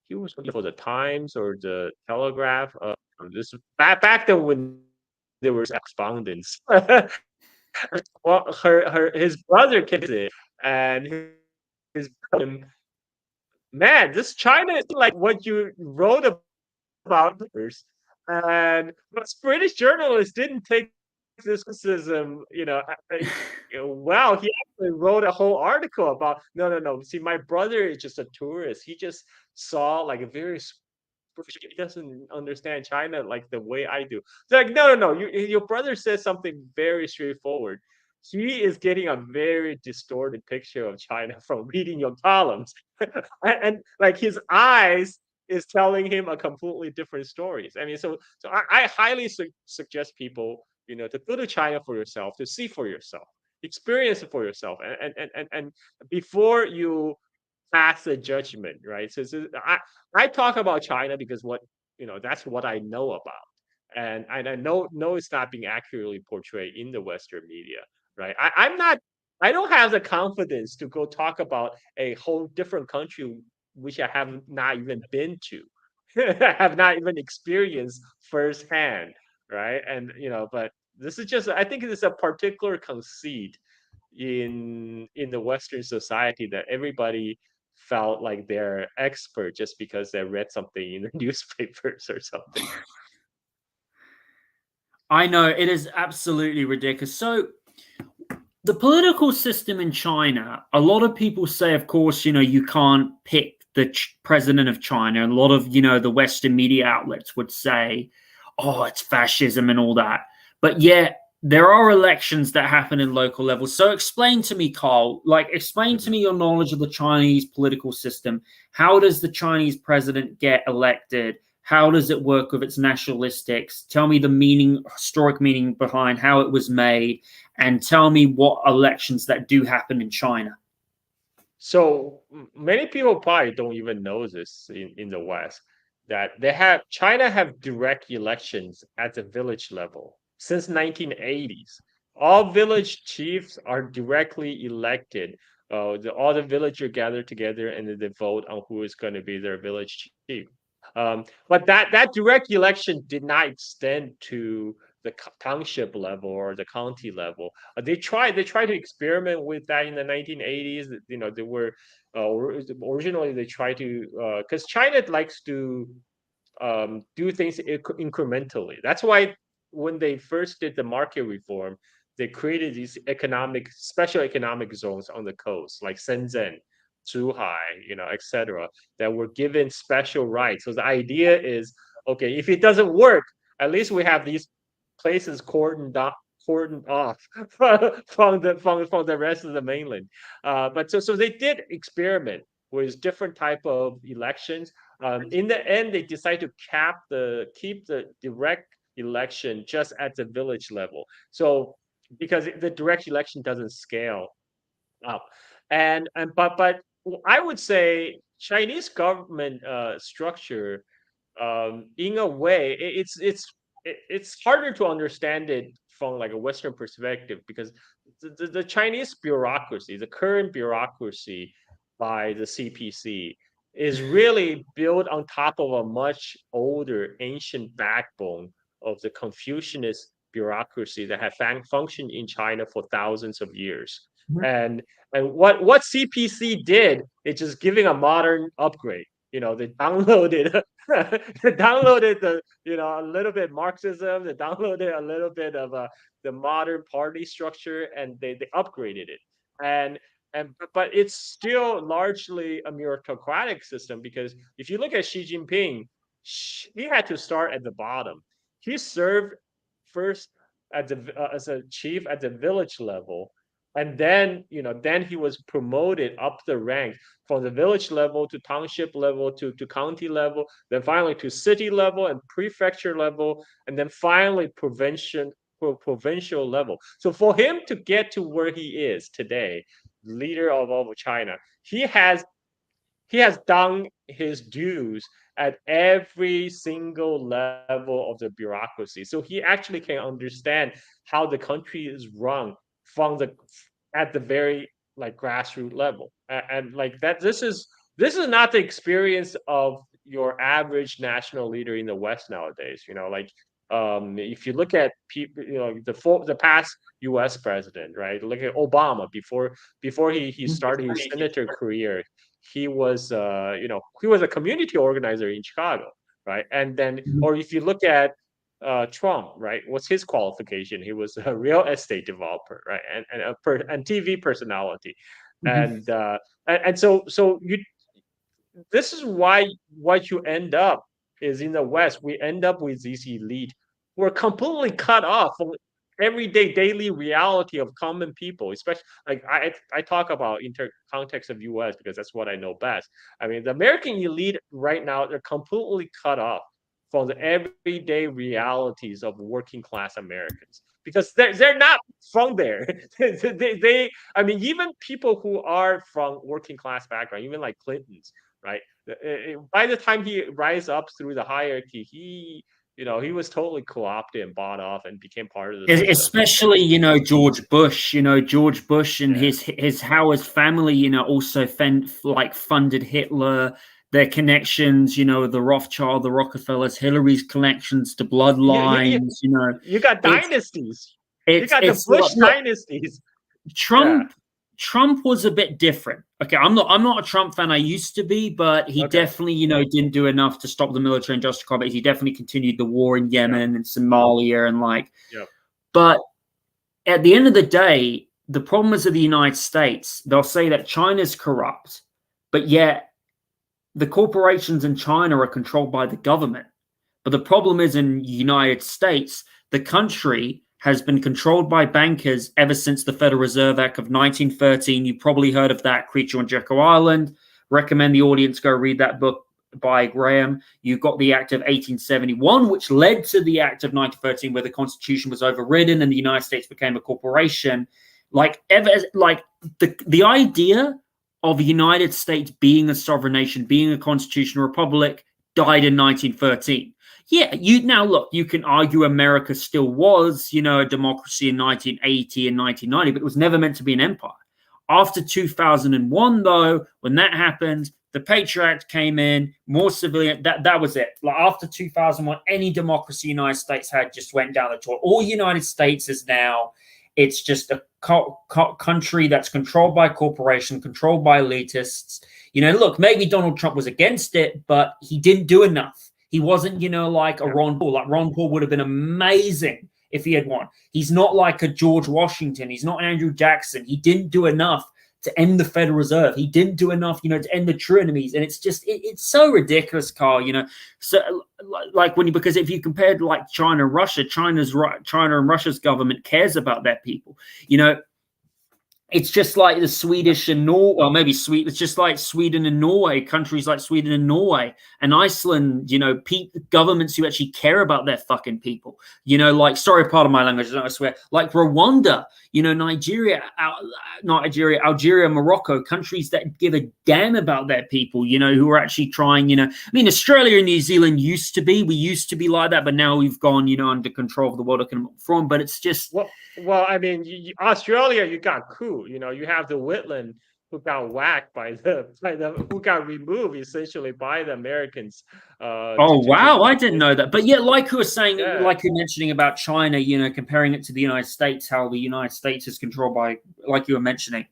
he was working for the Times or the Telegraph. This back then when there was correspondence. Well, his brother came to visit, and his brother, man, this China is like what you wrote about first. And but British journalists didn't take this criticism, wow, he actually wrote a whole article about no, no, no. See, my brother is just a tourist. He just saw like a very he doesn't understand China like the way I do. It's like, no, no, no. Your brother says something very straightforward. He is getting a very distorted picture of China from reading your columns, and like his eyes is telling him a completely different stories. I mean, so I highly suggest people, to go to China for yourself, to see for yourself, experience it for yourself, and before you pass a judgment, right? So I talk about China because that's what I know about, and I know it's not being accurately portrayed in the Western media, right? I don't have the confidence to go talk about a whole different country which I have not even been to, have not even experienced firsthand, right? And but this is just I think it is a particular conceit in the Western society that everybody felt like they're expert just because they read something in the newspapers or something. I know it is absolutely ridiculous. So the political system in China, a lot of people say, of course, you can't pick the president of China. And a lot of, the Western media outlets would say, oh, it's fascism and all that. But yet there are elections that happen in local levels. So explain to me, Carl, explain to me your knowledge of the Chinese political system. How does the Chinese president get elected? How does it work with its nationalistics? Tell me the historic meaning behind how it was made, and tell me what elections that do happen in China. So many people probably don't even know this in the West, that China have direct elections at the village level since 1980s. All village chiefs are directly elected. All the villagers gather together and then they vote on who is going to be their village chief. But that direct election did not extend to the township level or the county level. They tried to experiment with that in the 1980s. They were originally they tried to because China likes to do things incrementally. That's why when they first did the market reform, they created these special economic zones on the coast, like Shenzhen, Zhuhai, etc., that were given special rights. So the idea is, okay, if it doesn't work, at least we have these places cordoned off from the rest of the mainland. But so they did experiment with different type of elections. In the end, they decided to keep the direct election just at the village level. So because the direct election doesn't scale up, but I would say Chinese government structure, in a way, it's harder to understand it from like a Western perspective because the Chinese bureaucracy, the current bureaucracy by the CPC, is really built on top of a much older, ancient backbone of the Confucianist bureaucracy that had functioned in China for thousands of years. And what CPC did is just giving a modern upgrade. They downloaded they downloaded a little bit Marxism, they downloaded a little bit of the modern party structure, and they upgraded it. But it's still largely a meritocratic system because if you look at Xi Jinping, he had to start at the bottom. He served first as a chief at the village level, and then he was promoted up the ranks from the village level to township level to county level, then finally to city level and prefecture level, and then finally provincial level. So for him to get to where he is today, leader of all of China, he has done his dues at every single level of the bureaucracy. So he actually can understand how the country is run at the very like grassroots level. And like that, this is not the experience of your average national leader in the West nowadays. Like if you look at people, the past U.S. president, right? Look at Obama before he started his senator career. He was he was a community organizer in Chicago, right? And then, or if you look at Trump, right? What's his qualification? He was a real estate developer, right? And TV personality, and so you. This is why what you end up is in the West, we end up with these elite who are completely cut off from everyday daily reality of common people. Especially like I talk about context of U.S. because that's what I know best. I mean, the American elite right now, they're completely cut off from the everyday realities of working class Americans because they're not from there. I mean, even people who are from working class background, even like Clinton's, right? By the time he rise up through the hierarchy, he was totally co-opted and bought off and became part of the system. Especially, George Bush, George Bush and his Howard family, also funded Hitler, their connections, the Rothschild, the Rockefellers, Hillary's connections to bloodlines, You got dynasties. You got the Bush dynasties. Trump was a bit different. Okay, I'm not a Trump fan. I used to be, but he definitely, didn't do enough to stop the military industrial complex. He definitely continued the war in Yemen and Somalia But at the end of the day, the problem is of the United States. They'll say that China's corrupt, but yet the corporations in China are controlled by the government. But the problem is in the United States, the country has been controlled by bankers ever since the Federal Reserve Act of 1913. You probably heard of that, Creature on Jekyll Island. Recommend the audience go read that book by Graham. You've got the Act of 1871, which led to the Act of 1913, where the Constitution was overridden and the United States became a corporation. The idea of the United States being a sovereign nation, being a constitutional republic, died in 1913. Yeah, you can argue America still was, a democracy in 1980 and 1990, but it was never meant to be an empire. After 2001, though, when that happened, the Patriot Act came in, more civilian, that was it. Like after 2001, any democracy the United States had just went down the toilet. All United States is now, it's just a country that's controlled by corporation, controlled by elitists. Look, maybe Donald Trump was against it, but he didn't do enough. He wasn't, like a Ron Paul. Like Ron Paul would have been amazing if he had won. He's not like a George Washington. He's not an Andrew Jackson. He didn't do enough to end the Federal Reserve. He didn't do enough, to end the true enemies. And it's just, it's so ridiculous, Carl. So like because if you compared like China and Russia, China and Russia's government cares about their people. It's just like the Swedish and Norway, well, maybe Sweden. It's just like Sweden and Norway, countries like Sweden and Norway and Iceland, governments who actually care about their fucking people. Like, sorry, part of my language, I swear, like Rwanda, Nigeria, not Algeria, Morocco, countries that give a damn about their people, who are actually trying, I mean, Australia and New Zealand we used to be like that, but now we've gone, under control of the World Economic Forum. But it's just, well, I mean, Australia, you got coup. You have the Whitland who got whacked who got removed essentially by the Americans. Wow, I didn't know that. But yeah, like you were saying, Yeah. like you're mentioning about China, comparing it to the United States, how the United States is controlled by, like you were mentioning.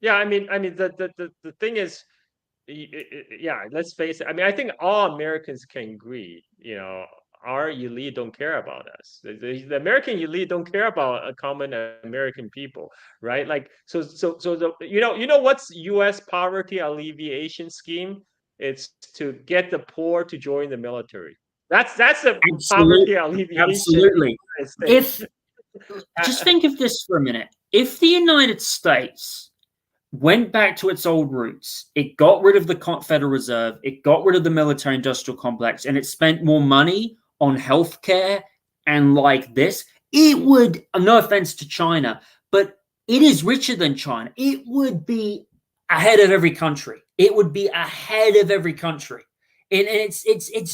Yeah, I mean, the thing is, yeah, let's face it. I mean, I think all Americans can agree. Our elite don't care about us. The American elite don't care about a common American people, right? Like, so the what's U.S. poverty alleviation scheme? It's to get the poor to join the military. That's a poverty alleviation. Absolutely. If just think of this for a minute, if the United States went back to its old roots, it got rid of the Federal Reserve, it got rid of the military-industrial complex, and it spent more money on healthcare and like this, it would, no offense to China, but it is richer than China. It would be ahead of every country. It would be ahead of every country. And it's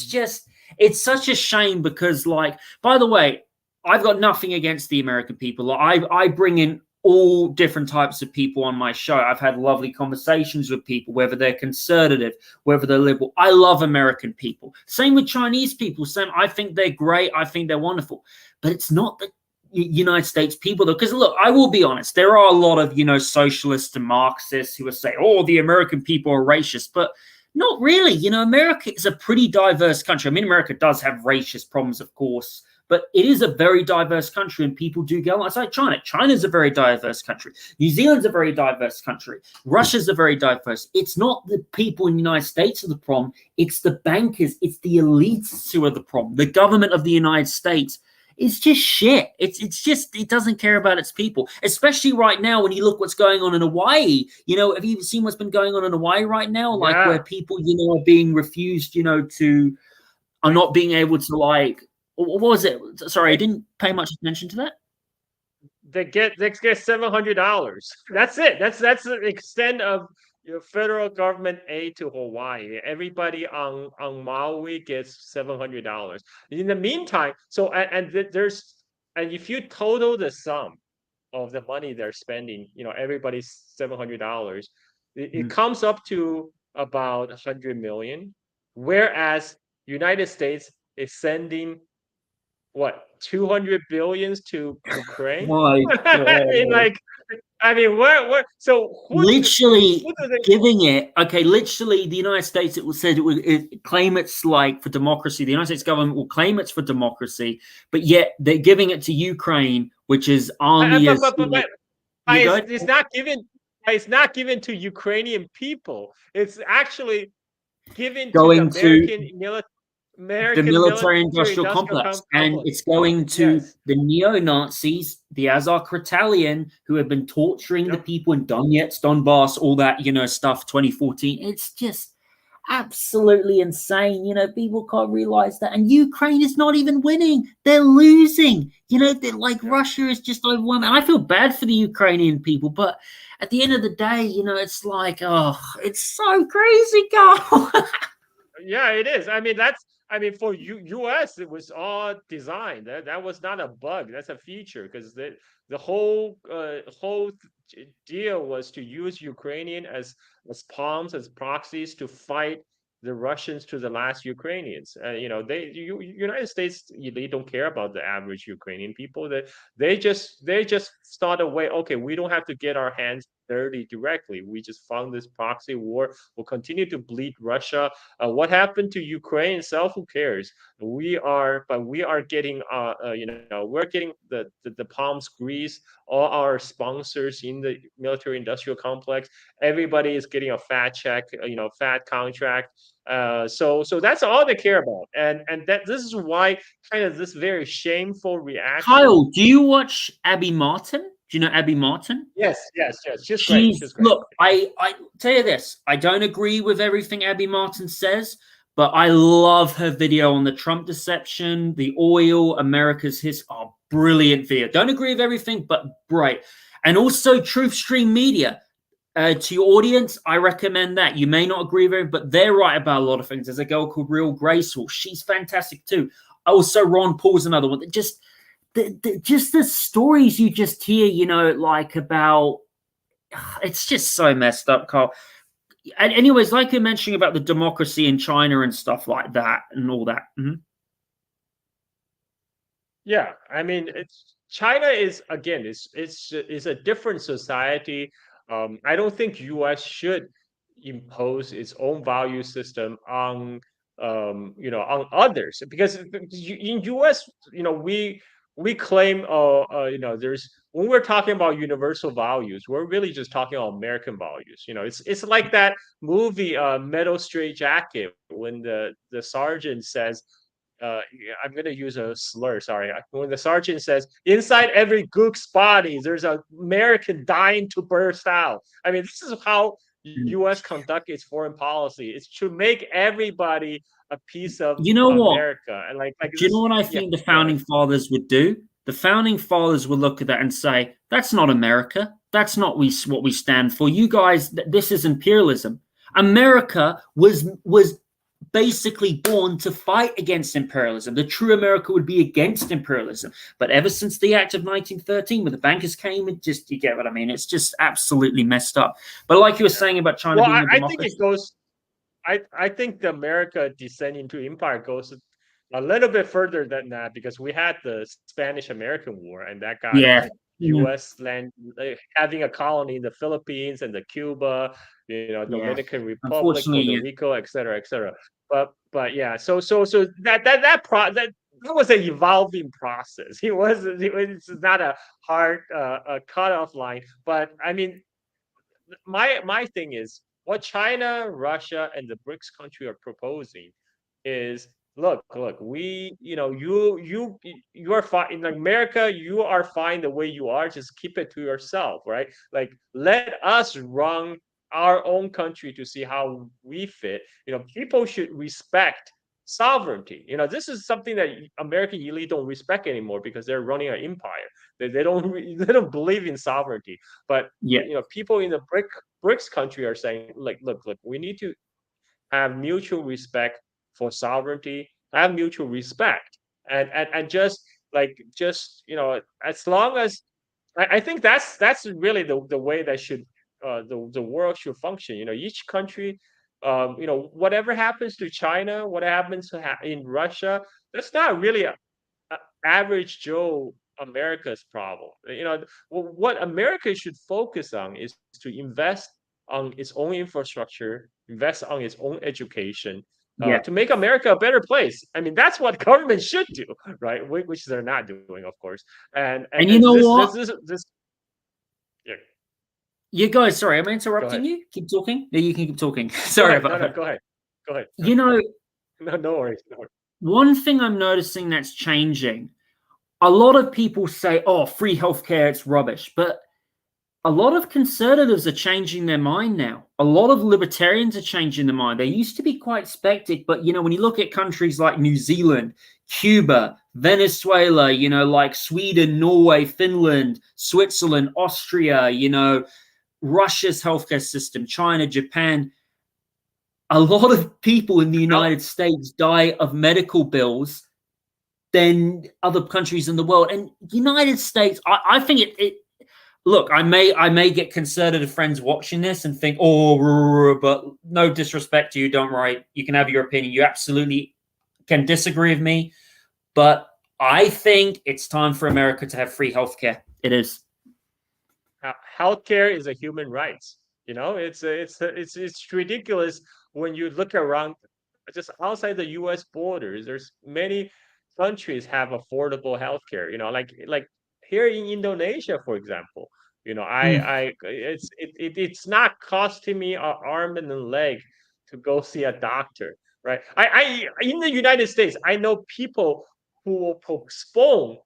just, it's such a shame because, like, by the way, I've got nothing against the American people. I bring in all different types of people on my show. I've had lovely conversations with people, whether they're conservative, whether they're liberal. I love American people. Same with Chinese people. I think they're great. I think they're wonderful. But it's not the United States people, though. Because look, I will be honest. There are a lot of, socialists and Marxists who will say, oh, the American people are racist. But not really. America is a pretty diverse country. I mean, America does have racist problems, of course. But it is a very diverse country, and people do go outside China. China's a very diverse country. New Zealand's a very diverse country. Russia's a very diverse. It's not the people in the United States are the problem. It's the bankers. It's the elites who are the problem. The government of the United States is just shit. It's just, it doesn't care about its people, especially right now when you look what's going on in Hawaii. Have you seen what's been going on in Hawaii right now? Like, where people, are being refused, are not being able to, like, what was it? Sorry, I didn't pay much attention to that. They get $700. That's it. That's the extent of your federal government aid to Hawaii. Everybody on Maui gets $700. In the meantime, and if you total the sum of the money they're spending, everybody's $700. It comes up to about 100 million, whereas United States is sending 200 billions to Ukraine? I mean, what? So literally giving it. Okay, literally, the United States, it would claim it's like for democracy. The United States government will claim it's for democracy, but yet they're giving it to Ukraine, which is army. It's not given. It's not given to Ukrainian people. It's actually given to the American military. The military-industrial complex, and it's going to the neo-Nazis, the Azov Battalion, who have been torturing the people in Donetsk, Donbass, all that, stuff, 2014. It's just absolutely insane. People can't realize that. And Ukraine is not even winning. They're losing. They're like, Russia is just overwhelming. And I feel bad for the Ukrainian people, but at the end of the day, it's like, oh, it's so crazy, Carl. Yeah, it is. I mean, for U.S., it was all designed. That was not a bug. That's a feature, because the whole deal was to use Ukrainian as pawns, as proxies to fight the Russians to the last Ukrainians. United States, they don't care about the average Ukrainian people. They just thought a way. Okay, we don't have to get our hands dirty directly. We just found this proxy war. We'll continue to bleed Russia. What happened to Ukraine itself? Who cares? We are getting, we're getting the palms grease. All our sponsors in the military-industrial complex, everybody is getting a fat check, fat contract. So that's all they care about, and that this is why kind of this very shameful reaction. Kyle, do you watch Abby Martin? Do you know Abby Martin? Yes. She's great. She's great. Look, I tell you this, I don't agree with everything Abby Martin says, but I love her video on the Trump deception, the oil, America's history. Brilliant video. Don't agree with everything, but great. And also Truth Stream Media. To your audience, I recommend that. You may not agree with it, but they're right about a lot of things. There's a girl called Real Graceful. She's fantastic too. Also, Ron Paul's another one. Just the stories you just hear, like about, it's just so messed up, Carl. And anyways, like you're mentioning about the democracy in China and stuff like that and all that. Mm-hmm. Yeah, I mean, China is, again, it's a different society. I don't think U.S. should impose its own value system on on others, because in U.S. we claim there's, when we're talking about universal values, we're really just talking about American values. It's like that movie Metal Straight Jacket, when the sergeant says, I'm going to use a slur, sorry. When the sergeant says, inside every gook's body, there's an American dying to burst out. I mean, this is how U.S. conduct its foreign policy. It's to make everybody a piece of America. And do you know what I think the founding fathers would do? The founding fathers would look at that and say, that's not America. That's not what we stand for. You guys, this is imperialism. America was basically born to fight against imperialism. The true America would be against imperialism. But ever since the Act of 1913, when the bankers came, you get what I mean? It's just absolutely messed up. But like you were saying about China being a democracy, I think it goes, I think the America descent into empire goes a little bit further than that, because we had the Spanish-American War, and that got U.S. land, having a colony in the Philippines and the Cuba, Dominican Republic, Puerto Rico, et cetera, et cetera. But yeah, so that was an evolving process. It's not a hard cutoff line. But I mean, my thing is, what China, Russia, and the BRICS country are proposing is, look, you are fine in America. You are fine the way you are. Just keep it to yourself, right? Like, let us run our own country to see how we fit. People should respect sovereignty. This is something that American elite don't respect anymore, because they're running an empire. They don't believe in sovereignty. But people in the BRICS country are saying, like, look, we need to have mutual respect for sovereignty, have mutual respect, and just as long as, I think that's really the way that should the world should function. Each country, whatever happens to China, what happens in Russia, that's not really a average Joe America's problem. What America should focus on is to invest on its own infrastructure, invest on its own education, to make America a better place. I mean, that's what government should do, right? Which they're not doing, of course. And you know what? Yeah. You guys, sorry, am I interrupting you? Keep talking. No, you can keep talking. Sorry about that. Go ahead. No worries. One thing I'm noticing that's changing, a lot of people say, oh, free healthcare, it's rubbish. But a lot of conservatives are changing their mind now. A lot of libertarians are changing their mind. They used to be quite skeptic, but, when you look at countries like New Zealand, Cuba, Venezuela, like Sweden, Norway, Finland, Switzerland, Austria, Russia's healthcare system, China, Japan, a lot of people in the United States die of medical bills than other countries in the world. And United States, I think it look, I may get conservative friends watching this and think, but no disrespect to you, don't worry. You can have your opinion. You absolutely can disagree with me. But I think it's time for America to have free healthcare. It is. healthcare is a human rights. You know, it's ridiculous when you look around just outside the U.S. borders. There's many countries have affordable healthcare. You know, like here in Indonesia, for example. You know, Mm. it's not costing me an arm and a leg to go see a doctor, right? I in the United States, I know people who will postpone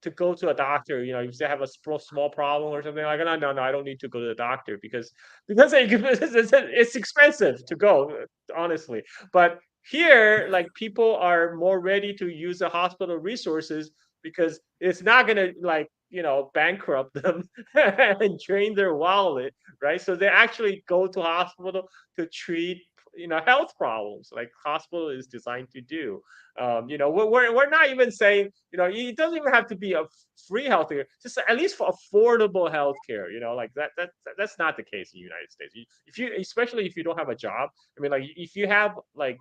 to go to a doctor, you know, if they have a small problem or something like that. No, no, I don't need to go to the doctor because it's expensive to go, honestly. But here, like people are more ready to use the hospital resources because it's not gonna like bankrupt them and drain their wallet, right? So they actually go to hospital to treat health problems like hospital is designed to do. We're not even saying it doesn't even have to be a free healthcare, just at least for affordable healthcare. Like that's not the case in the United States. If you especially if you don't have a job, I mean, like if you have like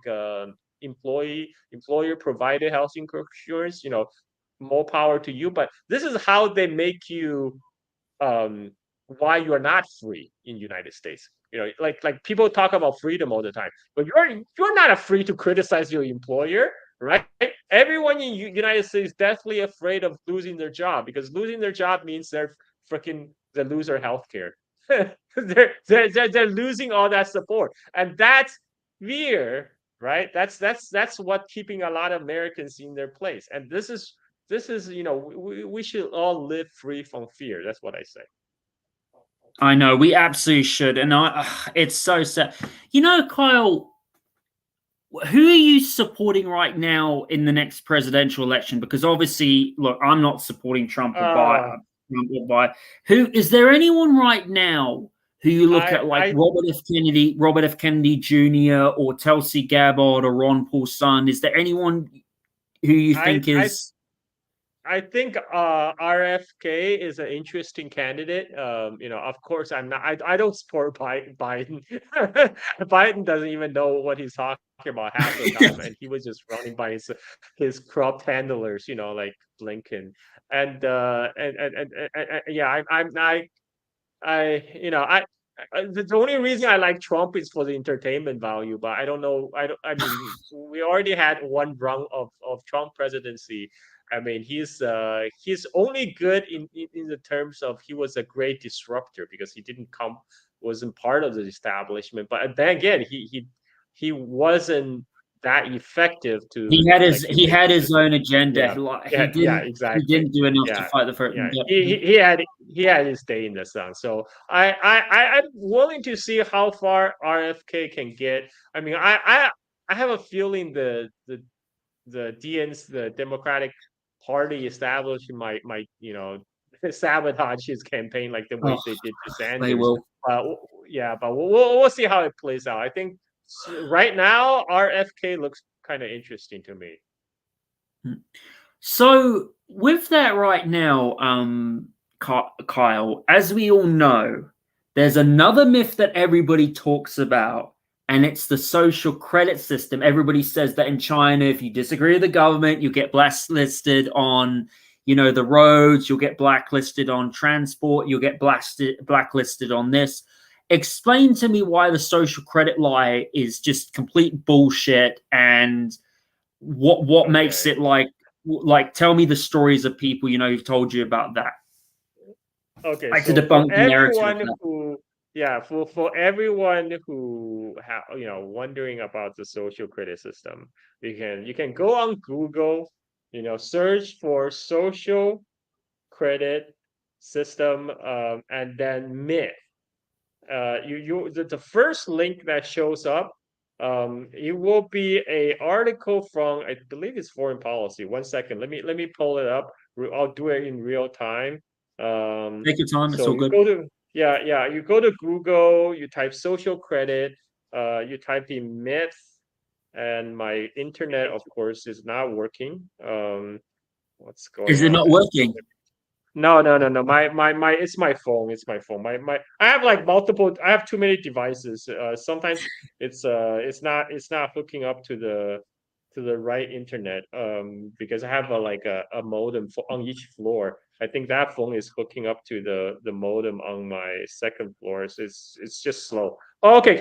employer provided health insurance, more power to you. But this is how they make you um, why you are not free in the United States. Like people talk about freedom all the time, but you're not free to criticize your employer, right? Everyone in United States is definitely afraid of losing their job because losing their job means they lose their health care. They're losing all that support, and that's fear, right? That's what keeping a lot of Americans in their place, and this is we should all live free from fear. That's what I say. I know we absolutely should, and it's so sad. Kyle, who are you supporting right now in the next presidential election? Because obviously, look, I'm not supporting Trump or Uh, Trump or Biden. Who is there anyone right now who you look I at like I Robert F. Kennedy Jr. or Tulsi Gabbard or Ron Paul's son? Is there anyone who you I think I is? I think RFK is an interesting candidate. Of course, I don't support Biden. Biden doesn't even know what he's talking about half the time, and he was just running by his corrupt handlers, like Blinken. And yeah, I you know the only reason I like Trump is for the entertainment value, but I don't know. I mean, we already had one rung of Trump presidency. I mean, he's only good in the terms of he was a great disruptor because he didn't come wasn't part of the establishment. But then again, he wasn't that effective to He regulate had the his system. own agenda. Yeah, Like yeah, yeah, he exactly. didn't do enough to Yeah, fight the first. yeah. He had his day in the sun. So I'm willing to see how far RFK can get. I mean, I have a feeling the Democratic Party establishment might sabotage his campaign like the Oh, way they did to they Sanders. will. Uh, yeah, but we'll see how it plays out. I think right now RFK looks kind of interesting to me. So with that right now, Kyle, as we all know, there's another myth that everybody talks about, and it's the social credit system. Everybody says that in China, if you disagree with the government, you get blacklisted on, the roads, you'll get blacklisted on transport, you'll get blacklisted on this. Explain to me why the social credit lie is just complete bullshit, and what makes Okay. it like tell me the stories of people who've told you about that, Okay, like to so debunk the narrative of that. for everyone who wondering about the social credit system, you can go on Google, search for social credit system, and then myth. The first link that shows up, it will be a article from, I believe it's foreign policy. One second, let me pull it up. I'll do it in real time. Take your time, it's So all you good. go to yeah, you go to Google, you type social credit, you type in myth, and my internet, of course, is not working. What's Is going it on? not working? No, no, no, no. My it's my phone. It's my phone. I have like multiple. I have too many devices. Sometimes it's not hooking up to the right internet. Because I have like a modem on each floor. I think that phone is hooking up to the modem on my second floor. So it's just slow. Oh, okay.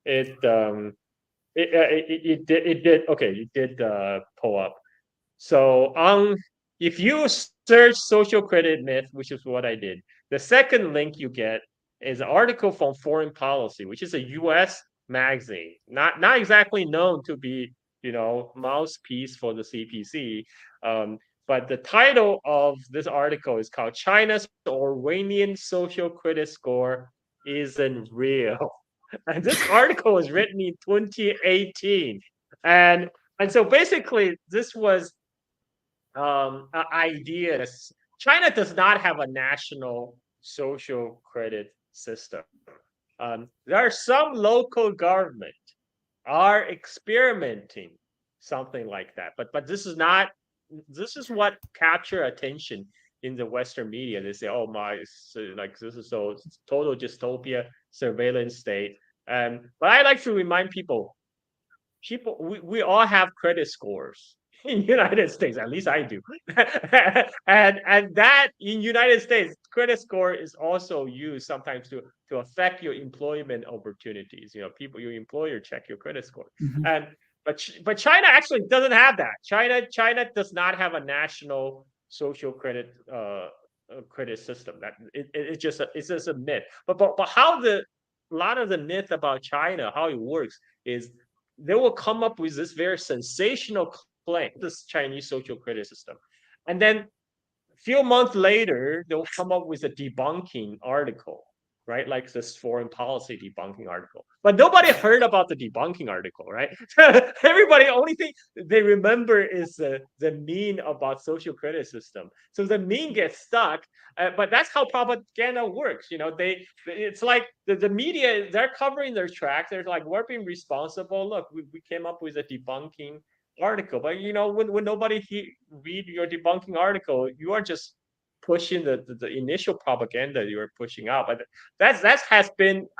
It did pull up. So if you search social credit myth, which is what I did, the second link you get is an article from Foreign Policy, which is a U.S. magazine, not exactly known to be mouthpiece for the CPC. But the title of this article is called "China's Orwellian Social Credit Score Isn't Real." And this article was written in 2018. And so basically this was an idea that China does not have a national social credit system. There are some local government are experimenting something like that, but this is not. This is what capture attention in the Western media. They say, "Oh my, like this is so total dystopia, surveillance state." But I like to remind people, we all have credit scores in United States. At least I do. and that in United States, credit score is also used sometimes to affect your employment opportunities. Your employer check your credit score. Mhm. And but China actually doesn't have that. China does not have a national social credit system. That it's just a myth. But how a lot of the myth about China, how it works is they will come up with this very sensational claim, this Chinese social credit system. And then a few months later, they'll come up with a debunking article, right? Like this foreign policy debunking article. But nobody heard about the debunking article, right? Everybody, only thing they remember is the meme about social credit system. So the meme gets stuck, but that's how propaganda works. It's like the media, they're covering their tracks. They're like, we're being responsible. Look, we came up with a debunking article. But when nobody read your debunking article, you are just pushing the initial propaganda you were pushing out. But I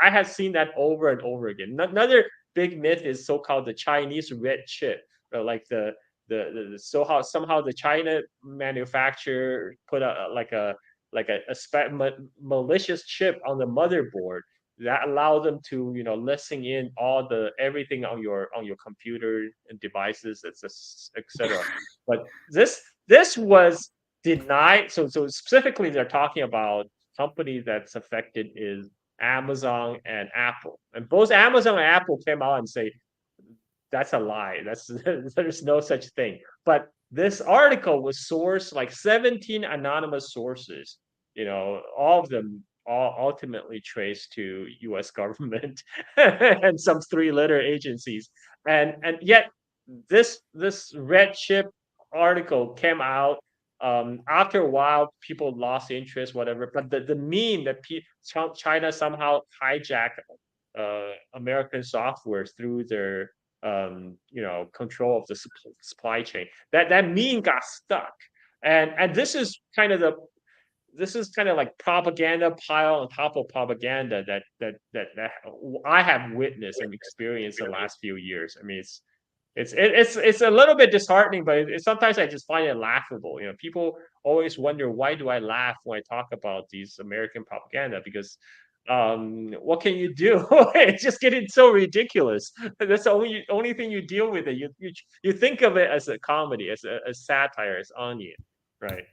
have seen that over and over again. Another big myth is so-called the Chinese red chip, like somehow the China manufacturer put a malicious chip on the motherboard that allow them to listen in everything on your computer and devices, etc. But this was denied. So specifically, they're talking about company that's affected is Amazon and Apple, and both Amazon and Apple came out and say that's a lie. There's no such thing. But this article was sourced like 17 anonymous sources. All of them all ultimately traced to U.S. government and some three-letter agencies, and yet this red chip article came out. After a while, people lost interest, whatever. But the meme that China somehow hijacked American software through their control of the supply chain. That meme got stuck, and this is kind of like propaganda pile on top of propaganda that I have witnessed and experienced the last few years. I mean, it's a little bit disheartening, but sometimes I just find it laughable. People always wonder, why do I laugh when I talk about these American propaganda? Because what can you do? It's just getting so ridiculous. That's the only thing you deal with it. You think of it as a comedy, as a satire, as onion, right?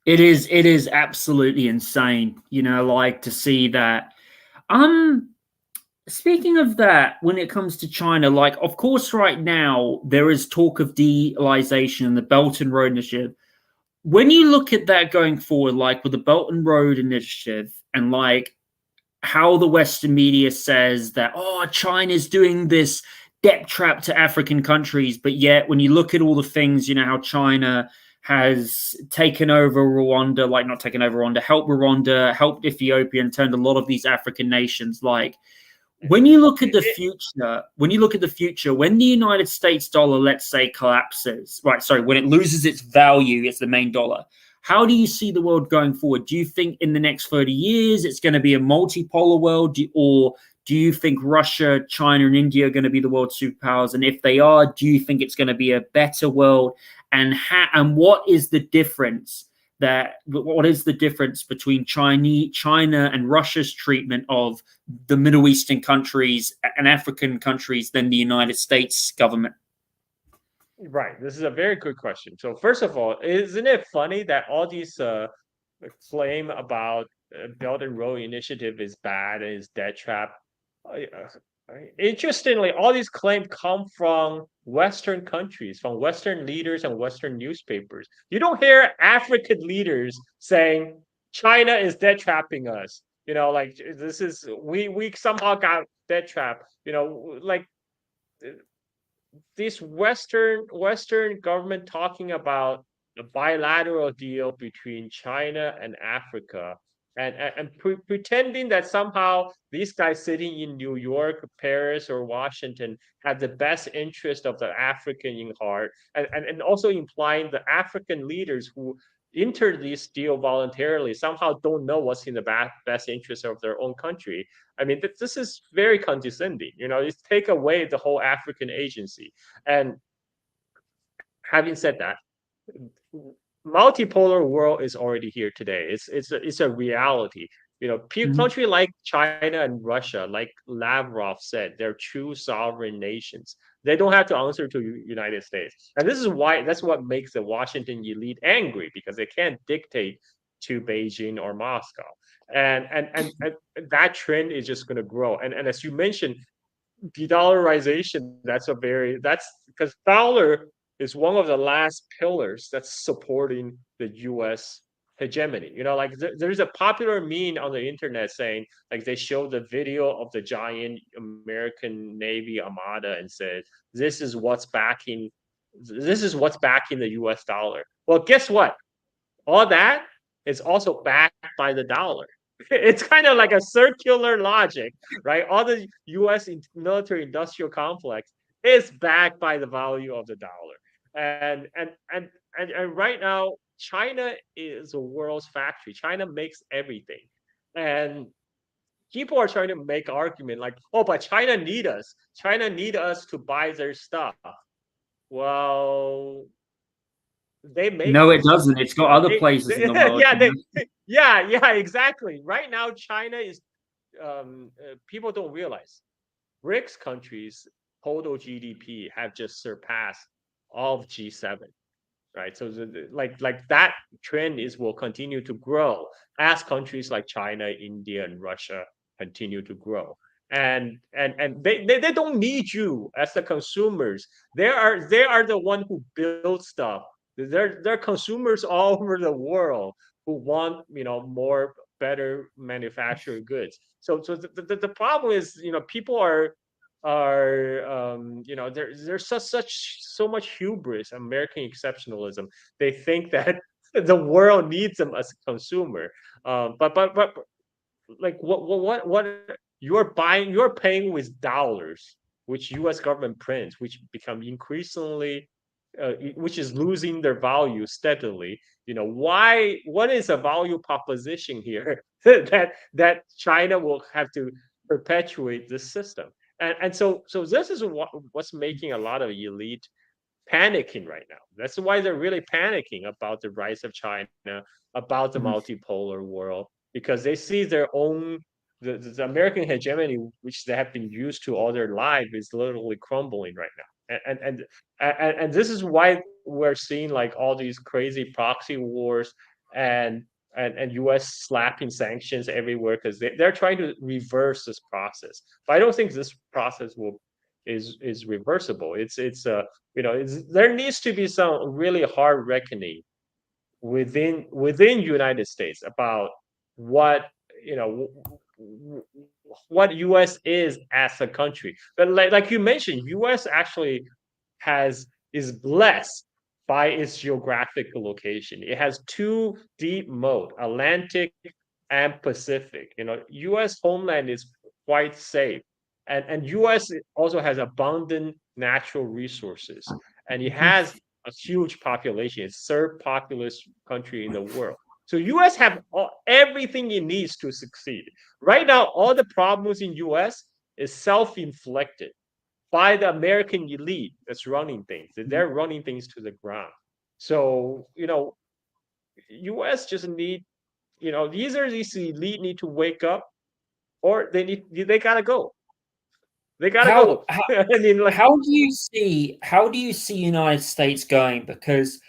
It is absolutely insane, like to see that. Speaking of that, when it comes to China, like, of course, right now there is talk of de-alienation and the Belt and Road Initiative. When you look at that going forward, like with the Belt and Road Initiative, and like how the Western media says that, oh, China's doing this debt trap to African countries, but yet when you look at all the things, how China has taken over Rwanda, like not taken over Rwanda, helped Ethiopia, and turned a lot of these African nations. Like, when you look at the future, when the United States dollar, let's say, collapses, right? Sorry, when it loses its value as the main dollar, how do you see the world going forward? Do you think in the next 30 years it's going to be a multipolar world, or do you think Russia, China, and India are going to be the world superpowers? And if they are, do you think it's going to be a better world? And what is the difference what is the difference between China and Russia's treatment of the Middle Eastern countries and African countries than the United States government? Right. This is a very good question. So first of all, isn't it funny that all these claim about Belt and Road Initiative is bad and is debt trap? Interestingly, all these claims come from Western countries, from Western leaders and Western newspapers. You don't hear African leaders saying China is debt trapping us. Like this is we somehow got debt trapped. Like this Western government talking about a bilateral deal between China and Africa, and pretending that somehow these guys sitting in New York, Paris, or Washington have the best interest of the African in heart, and also implying the African leaders who entered this deal voluntarily somehow don't know what's in the best interest of their own country. I mean, this is very condescending. It's take away the whole African agency. And having said that, multipolar world is already here today. It's a reality. Mhm. Country like China and Russia, like Lavrov said, they're true sovereign nations. They don't have to answer to United States, and that's what makes the Washington elite angry, because they can't dictate to Beijing or Moscow, and that trend is just going to grow. And as you mentioned, de-dollarization, that's because dollar is one of the last pillars that's supporting the US hegemony. Like there's a popular meme on the internet saying, like, they show the video of the giant American Navy Armada and said, this is what's backing the US dollar. Well, guess what? All that is also backed by the dollar. It's kind of like a circular logic, right? All the U.S. military industrial complex is backed by the value of the dollar, and right now China is the world's factory. China makes everything, and people are trying to make argument like, oh, but China need us. China need us to buy their stuff. Well, they make No, it this. doesn't. It's got other places in the They world. yeah, yeah, exactly. Right now, China is people don't realize BRICS countries total GDP have just surpassed all of G7, right? So like that trend will continue to grow as countries like China, India, and Russia continue to grow. And they don't need you as the consumers. They are the one who build stuff. They're consumers all over the world who want more better manufactured goods. So the problem is, people are there's so much hubris, American exceptionalism. They think that the world needs them as a consumer. But like what you're paying with dollars, which U.S. government prints, which become increasingly which is losing their value steadily. What is a value proposition here that China will have to perpetuate this system? And so this is what's making a lot of elite panicking right now. That's why they're really panicking about the rise of China, about the Mhm. multipolar world, because they see their own the American hegemony, which they have been used to all their life, is literally crumbling right now. And this is why we're seeing like all these crazy proxy wars and and US slapping sanctions everywhere, because they're trying to reverse this process. But I don't think this process is reversible. There needs to be some really hard reckoning within United States about what you know what US is as a country. But like you mentioned, US actually has is blessed by its geographical location. It has two deep moat, Atlantic and Pacific. US homeland is quite safe. And US also has abundant natural resources, and it Mhm. has a huge population. It's third populous country in the world. So US have everything it needs to succeed. Right now, all the problems in US is self-inflicted by the American elite that's running things. They're running things to the ground. So, U.S. just need, either these elite need to wake up, or they gotta go. They gotta How go. I mean, like, how do you see United States going? Because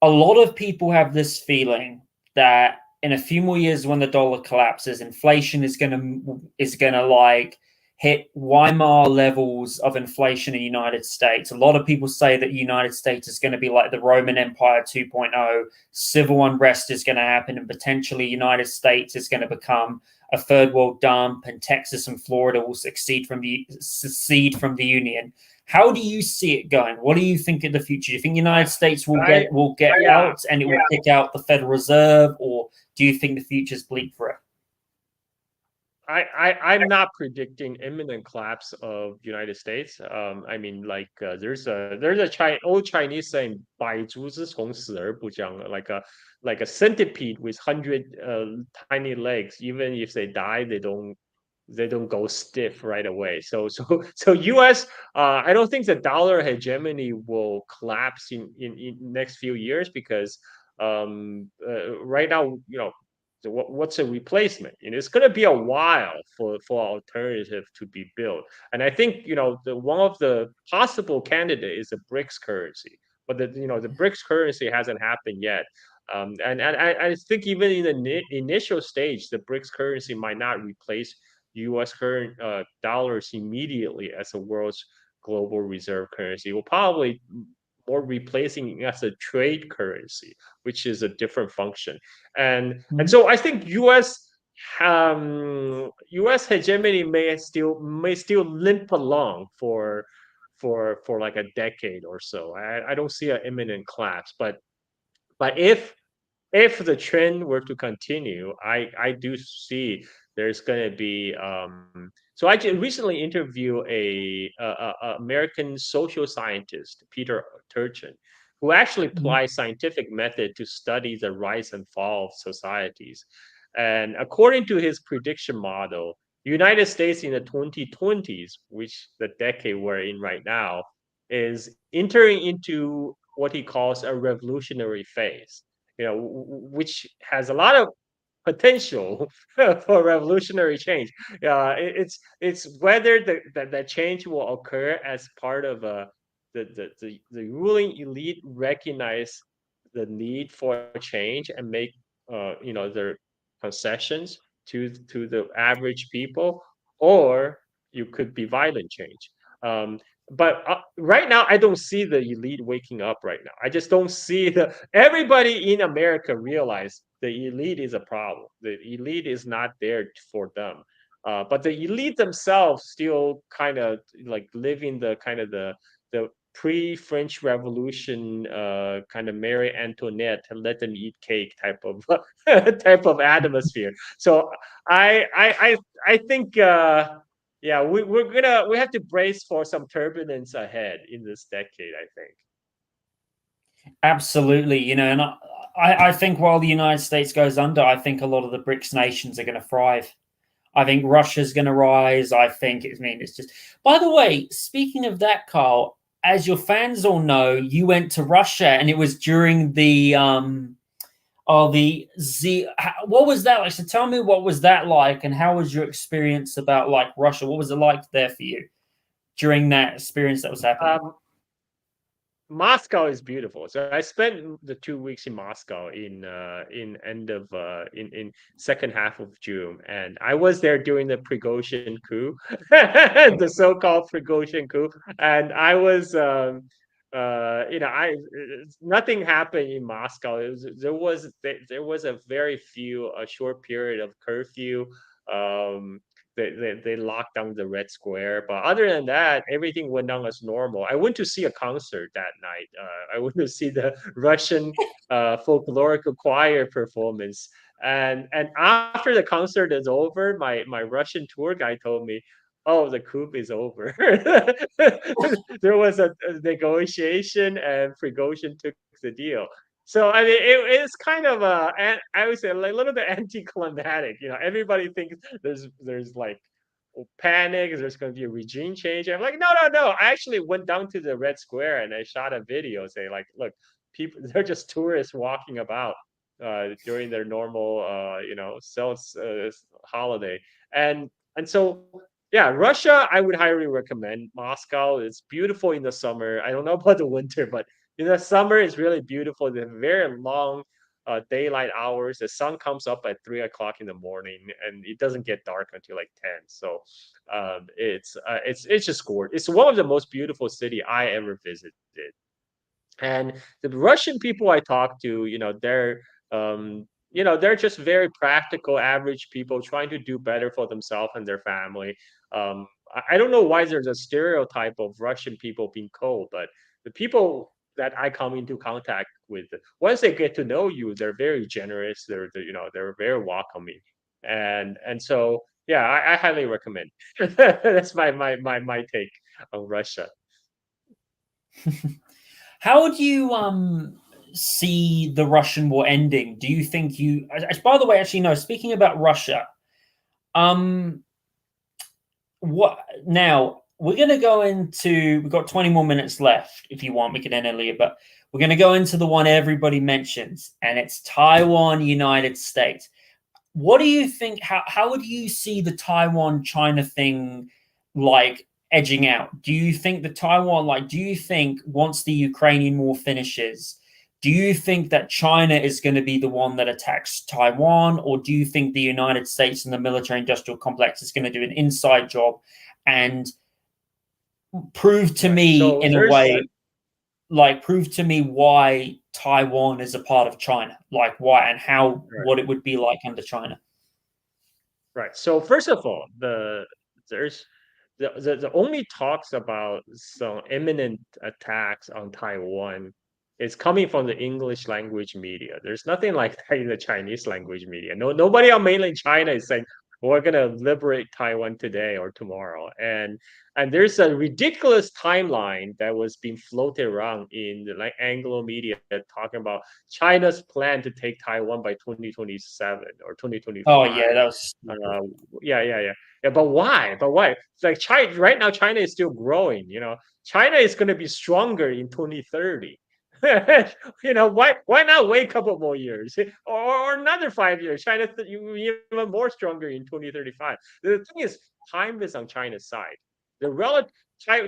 a lot of people have this feeling that in a few more years, when the dollar collapses, inflation is gonna like hit Weimar levels of inflation in the United States. A lot of people say that the United States is going to be like the Roman Empire 2.0. Civil unrest is going to happen, and potentially United States is going to become a third world dump, and Texas and Florida will secede from the Union. How do you see it going? What do you think of the future? Do you think the United States will get yeah, out and it will kick out the Federal Reserve, or do you think the future's bleak for it? I'm not predicting imminent collapse of United States. I mean, like, there's a old Chinese saying, 百足之虫，死而不僵, like a centipede with 100 tiny legs. Even if they die, they don't go stiff right away. So U.S. I don't think the dollar hegemony will collapse in next few years, because right now, so what's a replacement? It's going to be a while for alternative to be built. And I think, the one of the possible candidate is a BRICS currency, but the BRICS currency hasn't happened yet. And I think even in the initial stage, the BRICS currency might not replace U.S. current dollars immediately as a world's global reserve currency. It will probably more replacing it as a trade currency, which is a different function. And so I think U.S. hegemony may still limp along for like a decade or so. I don't see an imminent collapse, but if the trend were to continue, I do see there's going to be. So I recently interviewed a American social scientist, Peter Turchin, who actually Mhm. applies scientific method to study the rise and fall of societies. And according to his prediction model, United States in the 2020s, which the decade we're in right now, is entering into what he calls a revolutionary phase, which has a lot of potential for revolutionary change. It's whether the change will occur as part of the ruling elite recognize the need for change and make their concessions to the average people, or you could be violent change. But right now, I don't see the elite waking up right now. I just don't see everybody in America realize the elite is a problem. The elite is not there for them. But the elite themselves still kind of like living the kind of the pre-French Revolution kind of Mary Antoinette let them eat cake type of type of atmosphere. So I think yeah, we have to brace for some turbulence ahead in this decade, I think. Absolutely, and I think while the United States goes under, I think a lot of the BRICS nations are going to thrive. I think Russia's going to rise. It's just. By the way, speaking of that, Carl, as your fans all know, you went to Russia, and it was during the the Z. What was that like? So tell me, what was that like, and how was your experience about like Russia? What was it like there for you during that experience that was happening? Um, Moscow is beautiful. So I spent the 2 weeks in Moscow in end of in second half of June, and I was there during the Prigozhin coup, the so-called Prigozhin coup, and I was I nothing happened in Moscow. There was a very few a short period of curfew. Um, they locked down the Red Square. But other than that, everything went on as normal. I went to see a concert that night. I went to see the Russian folkloric choir performance. And after the concert is over, my Russian tour guide told me, "Oh, the coup is over." There was a negotiation, and Prigozhin took the deal. So I mean, it's kind of I would say a little bit anticlimactic. Everybody thinks there's like panic. There's going to be a regime change. I'm like, no, no, no. I actually went down to the Red Square and I shot a video saying, like, look, people, they're just tourists walking about. during their normal sales holiday. And so yeah, Russia I would highly recommend. Moscow is beautiful in the summer. I don't know about the winter, but in the summer it's really beautiful. The very long daylight hours. The sun comes up at 3 o'clock in the morning, and it doesn't get dark until like 10. So it's just gorgeous. It's one of the most beautiful city I ever visited. And the Russian people I talk to, they're just very practical, average people trying to do better for themselves and their family. I don't know why there's a stereotype of Russian people being cold, but the people that I come into contact with, once they get to know you, they're very generous. They're very welcoming, and so yeah, I highly recommend. That's my take on Russia. How do you see the Russian war ending? Do you think you? By the way, actually, no. Speaking about Russia, um, what now? We're going to go into. We've got 20 more minutes left. If you want, we can end earlier, but we're going to go into the one everybody mentions, and it's Taiwan, United States. What do you think? How would you see the Taiwan China thing like edging out? Do you think the Taiwan, do you think once the Ukrainian war finishes, do you think that China is going to be the one that attacks Taiwan, or do you think the United States and the military industrial complex is going to do an inside job and prove to me So in a way, prove to me why Taiwan is a part of China, like why and how right. what it would be like under China? Right. So first of all, there's the only talks about some imminent attacks on Taiwan is coming from the English language media. There's nothing like that in the Chinese language media. Nobody on mainland China is saying we're gonna liberate Taiwan today or tomorrow. And there's a ridiculous timeline that was being floated around in the Anglo media talking about China's plan to take Taiwan by 2027 or Oh yeah, 2025. that was stupid. Uh, yeah. But why? But why? It's like China right now. China is still growing. China is going to be stronger in 2030. Why not wait a couple more years or another 5 years? China even more stronger in 2035. The thing is, time is on China's side. The relative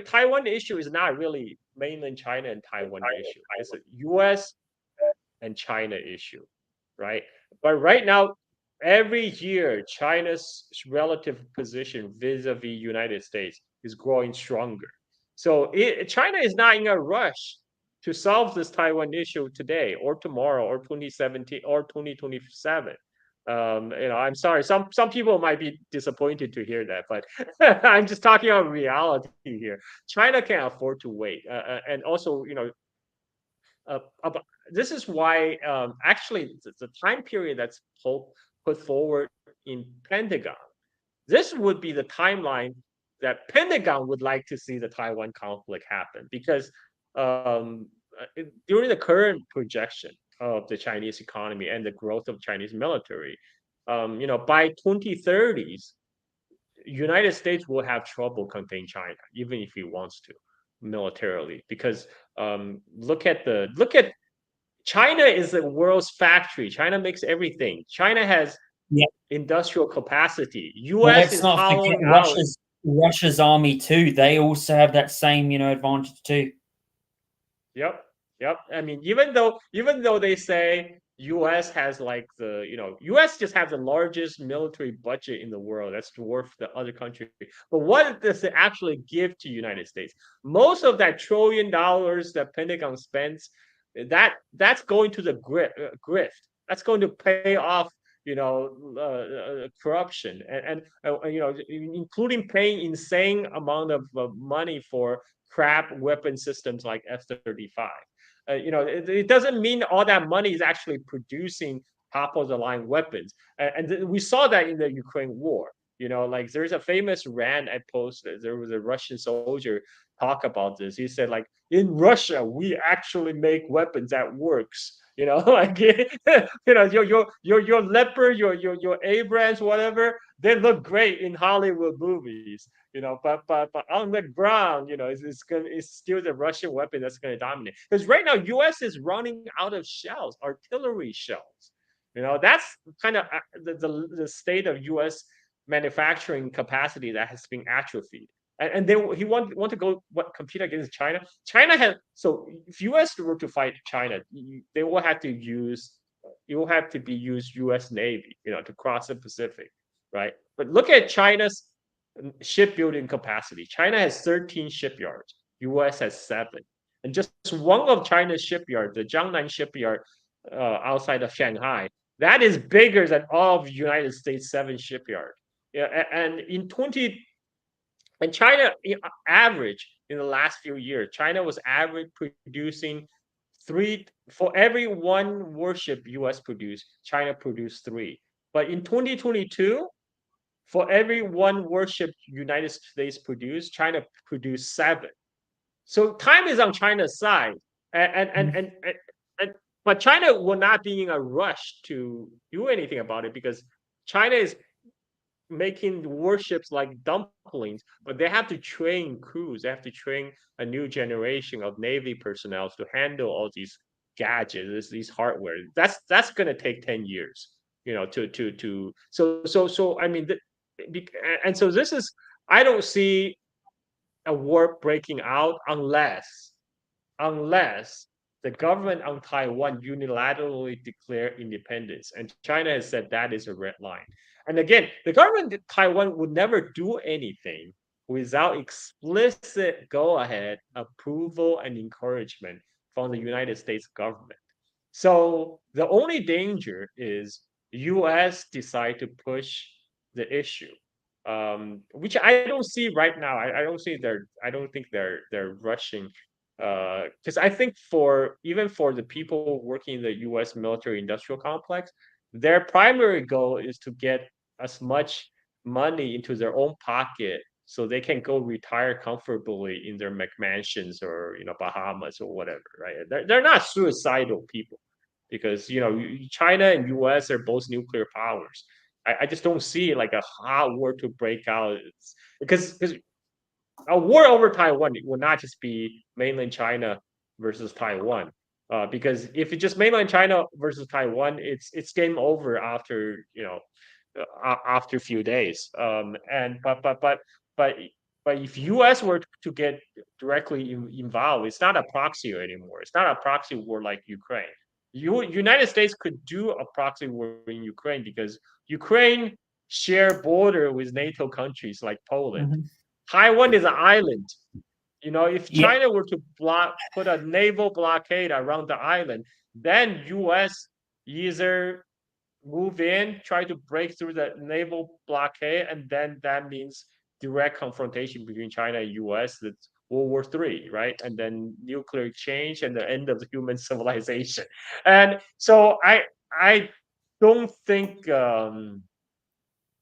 Taiwan issue is not really mainland China and Taiwan issue. It's a U.S. and China issue, right? But right now, every year, China's relative position vis-a-vis United States is growing stronger. So China is not in a rush to solve this Taiwan issue today or tomorrow or 2017 or 2027. I'm sorry. Some people might be disappointed to hear that, but I'm just talking about reality here. China can't afford to wait, and also, about, this is why actually the time period that's put forward in Pentagon. This would be the timeline that Pentagon would like to see the Taiwan conflict happen because during the current projection of the Chinese economy and the growth of Chinese military, by 2030s, United States will have trouble containing China, even if he wants to militarily, because look at China is the world's factory. China makes everything. China has Yeah. industrial capacity. Well, US let's is not forget hollowing out. Russia's army too. They also have that same, advantage too. Yep. Yep. I mean, even though they say US has like US just have the largest military budget in the world. That's dwarf the other country. But what does it actually give to United States? Most of that $1 trillion that Pentagon spends, that's going to the grift. That's going to pay off corruption and including paying insane amount of money for crap weapon systems like F-35. It doesn't mean all that money is actually producing top of the line weapons. And we saw that in the Ukraine war. Like there's a famous rant I posted. There was a Russian soldier talk about this. He said, like, in Russia, we actually make weapons that works. Like your Leopard, your Abrams, whatever, they look great in Hollywood movies. But on the ground, it's still the Russian weapon that's gonna dominate. Because right now, US is running out of shells, artillery shells. That's kind of the state of U.S. manufacturing capacity that has been atrophied. And he want to go compete against China. China has so if U.S. were to fight China, they will have to use it will have to be used U.S. Navy, to cross the Pacific, right? But look at China's shipbuilding capacity. China has 13 shipyards. U.S. has 7, and just one of China's shipyards, the Jiangnan shipyard outside of Shanghai, that is bigger than all of United States 7 shipyard. Yeah, and China average in the last few years, China was average producing 3 for every 1 warship US produced, China produced 3. But in 2022, for every 1 warship United States produced, China produced 7. So time is on China's side, and but China will not be in a rush to do anything about it because China is making warships like dumplings, but they have to train crews. They have to train a new generation of Navy personnel to handle all these gadgets, these hardware. That's going to take 10 years, so I mean, and so this is I don't see a war breaking out unless the government on Taiwan unilaterally declare independence. And China has said that is a red line. And again, the government of Taiwan would never do anything without explicit go-ahead, approval, and encouragement from the United States government. So the only danger is U.S. decide to push the issue, which I don't see right now. I don't see I don't think they're rushing, because I think even for the people working in the U.S. military industrial complex, their primary goal is to get as much money into their own pocket so they can go retire comfortably in their McMansions or Bahamas or whatever, right? They're not suicidal people because China and U.S. are both nuclear powers. I just don't see like a hot war to break out. Because a war over Taiwan will not just be mainland China versus Taiwan. Because if it's just mainland China versus Taiwan, it's game over after after a few days. And but if U.S. were to get directly involved, it's not a proxy anymore. It's not a proxy war like Ukraine. United States could do a proxy war in Ukraine because Ukraine share border with NATO countries like Poland. Mm-hmm. Taiwan is an island. If Yeah. China were to put a naval blockade around the island, then U.S. either move in, try to break through the naval blockade, and then that means direct confrontation between China and U.S. That's World War III, right? And then nuclear exchange and the end of the human civilization. And so I don't think in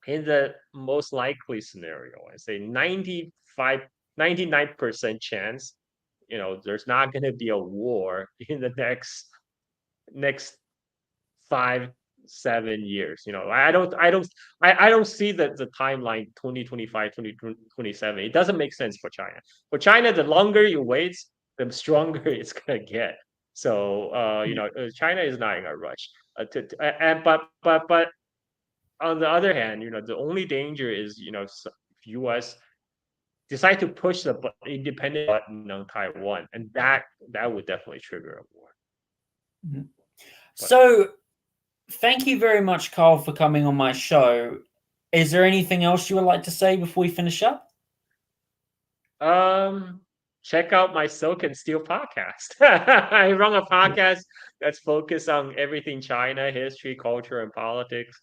the most likely scenario, I say 99% chance, there's not going to be a war in the next 5-7 years. I don't see the timeline 2025, 2027. It doesn't make sense for China. For China, the longer you wait, the stronger it's gonna get. So China is not in a rush. But on the other hand, the only danger is if U.S. decide to push the independent button on Taiwan, and that would definitely trigger a war. Mm-hmm. So, thank you very much, Carl, for coming on my show. Is there anything else you would like to say before we finish up? Check out my Silk and Steel podcast. I run a podcast that's focused on everything China, history, culture, and politics.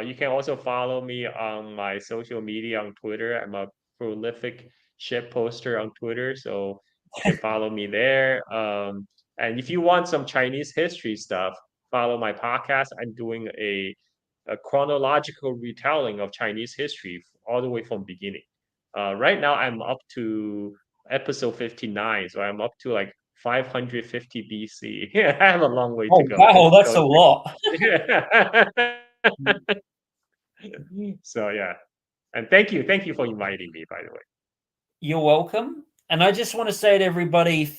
You can also follow me on my social media on Twitter. I'm a prolific shit poster on Twitter, so you can follow me there. And if you want some Chinese history stuff, follow my podcast. I'm doing a chronological retelling of Chinese history all the way from beginning. Right now, I'm up to episode 59, so I'm up to like 550 BC. I have a long way to go. Wow, that's a lot. So yeah, and thank you for inviting me, by the way. You're welcome. And I just want to say to everybody,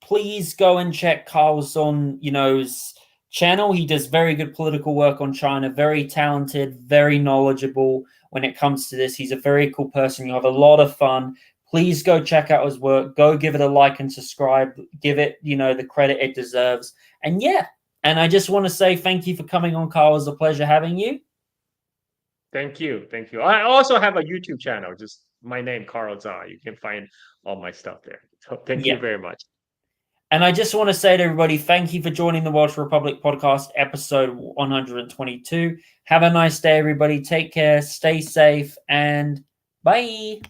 please go and check Carl Zha's channel. He does very good political work on China, very talented, very knowledgeable when it comes to this. He's a very cool person. You'll have a lot of fun. Please go check out his work. Go give it a like and subscribe. Give it, the credit it deserves. And yeah, and I just want to say thank you for coming on, Carl. It was a pleasure having you. Thank you. Thank you. I also have a YouTube channel, just my name, Carl Zha. You can find all my stuff there. So thank you very much. And I just want to say to everybody, thank you for joining the Welsh Republic podcast, episode 122. Have a nice day, everybody. Take care, stay safe, and bye.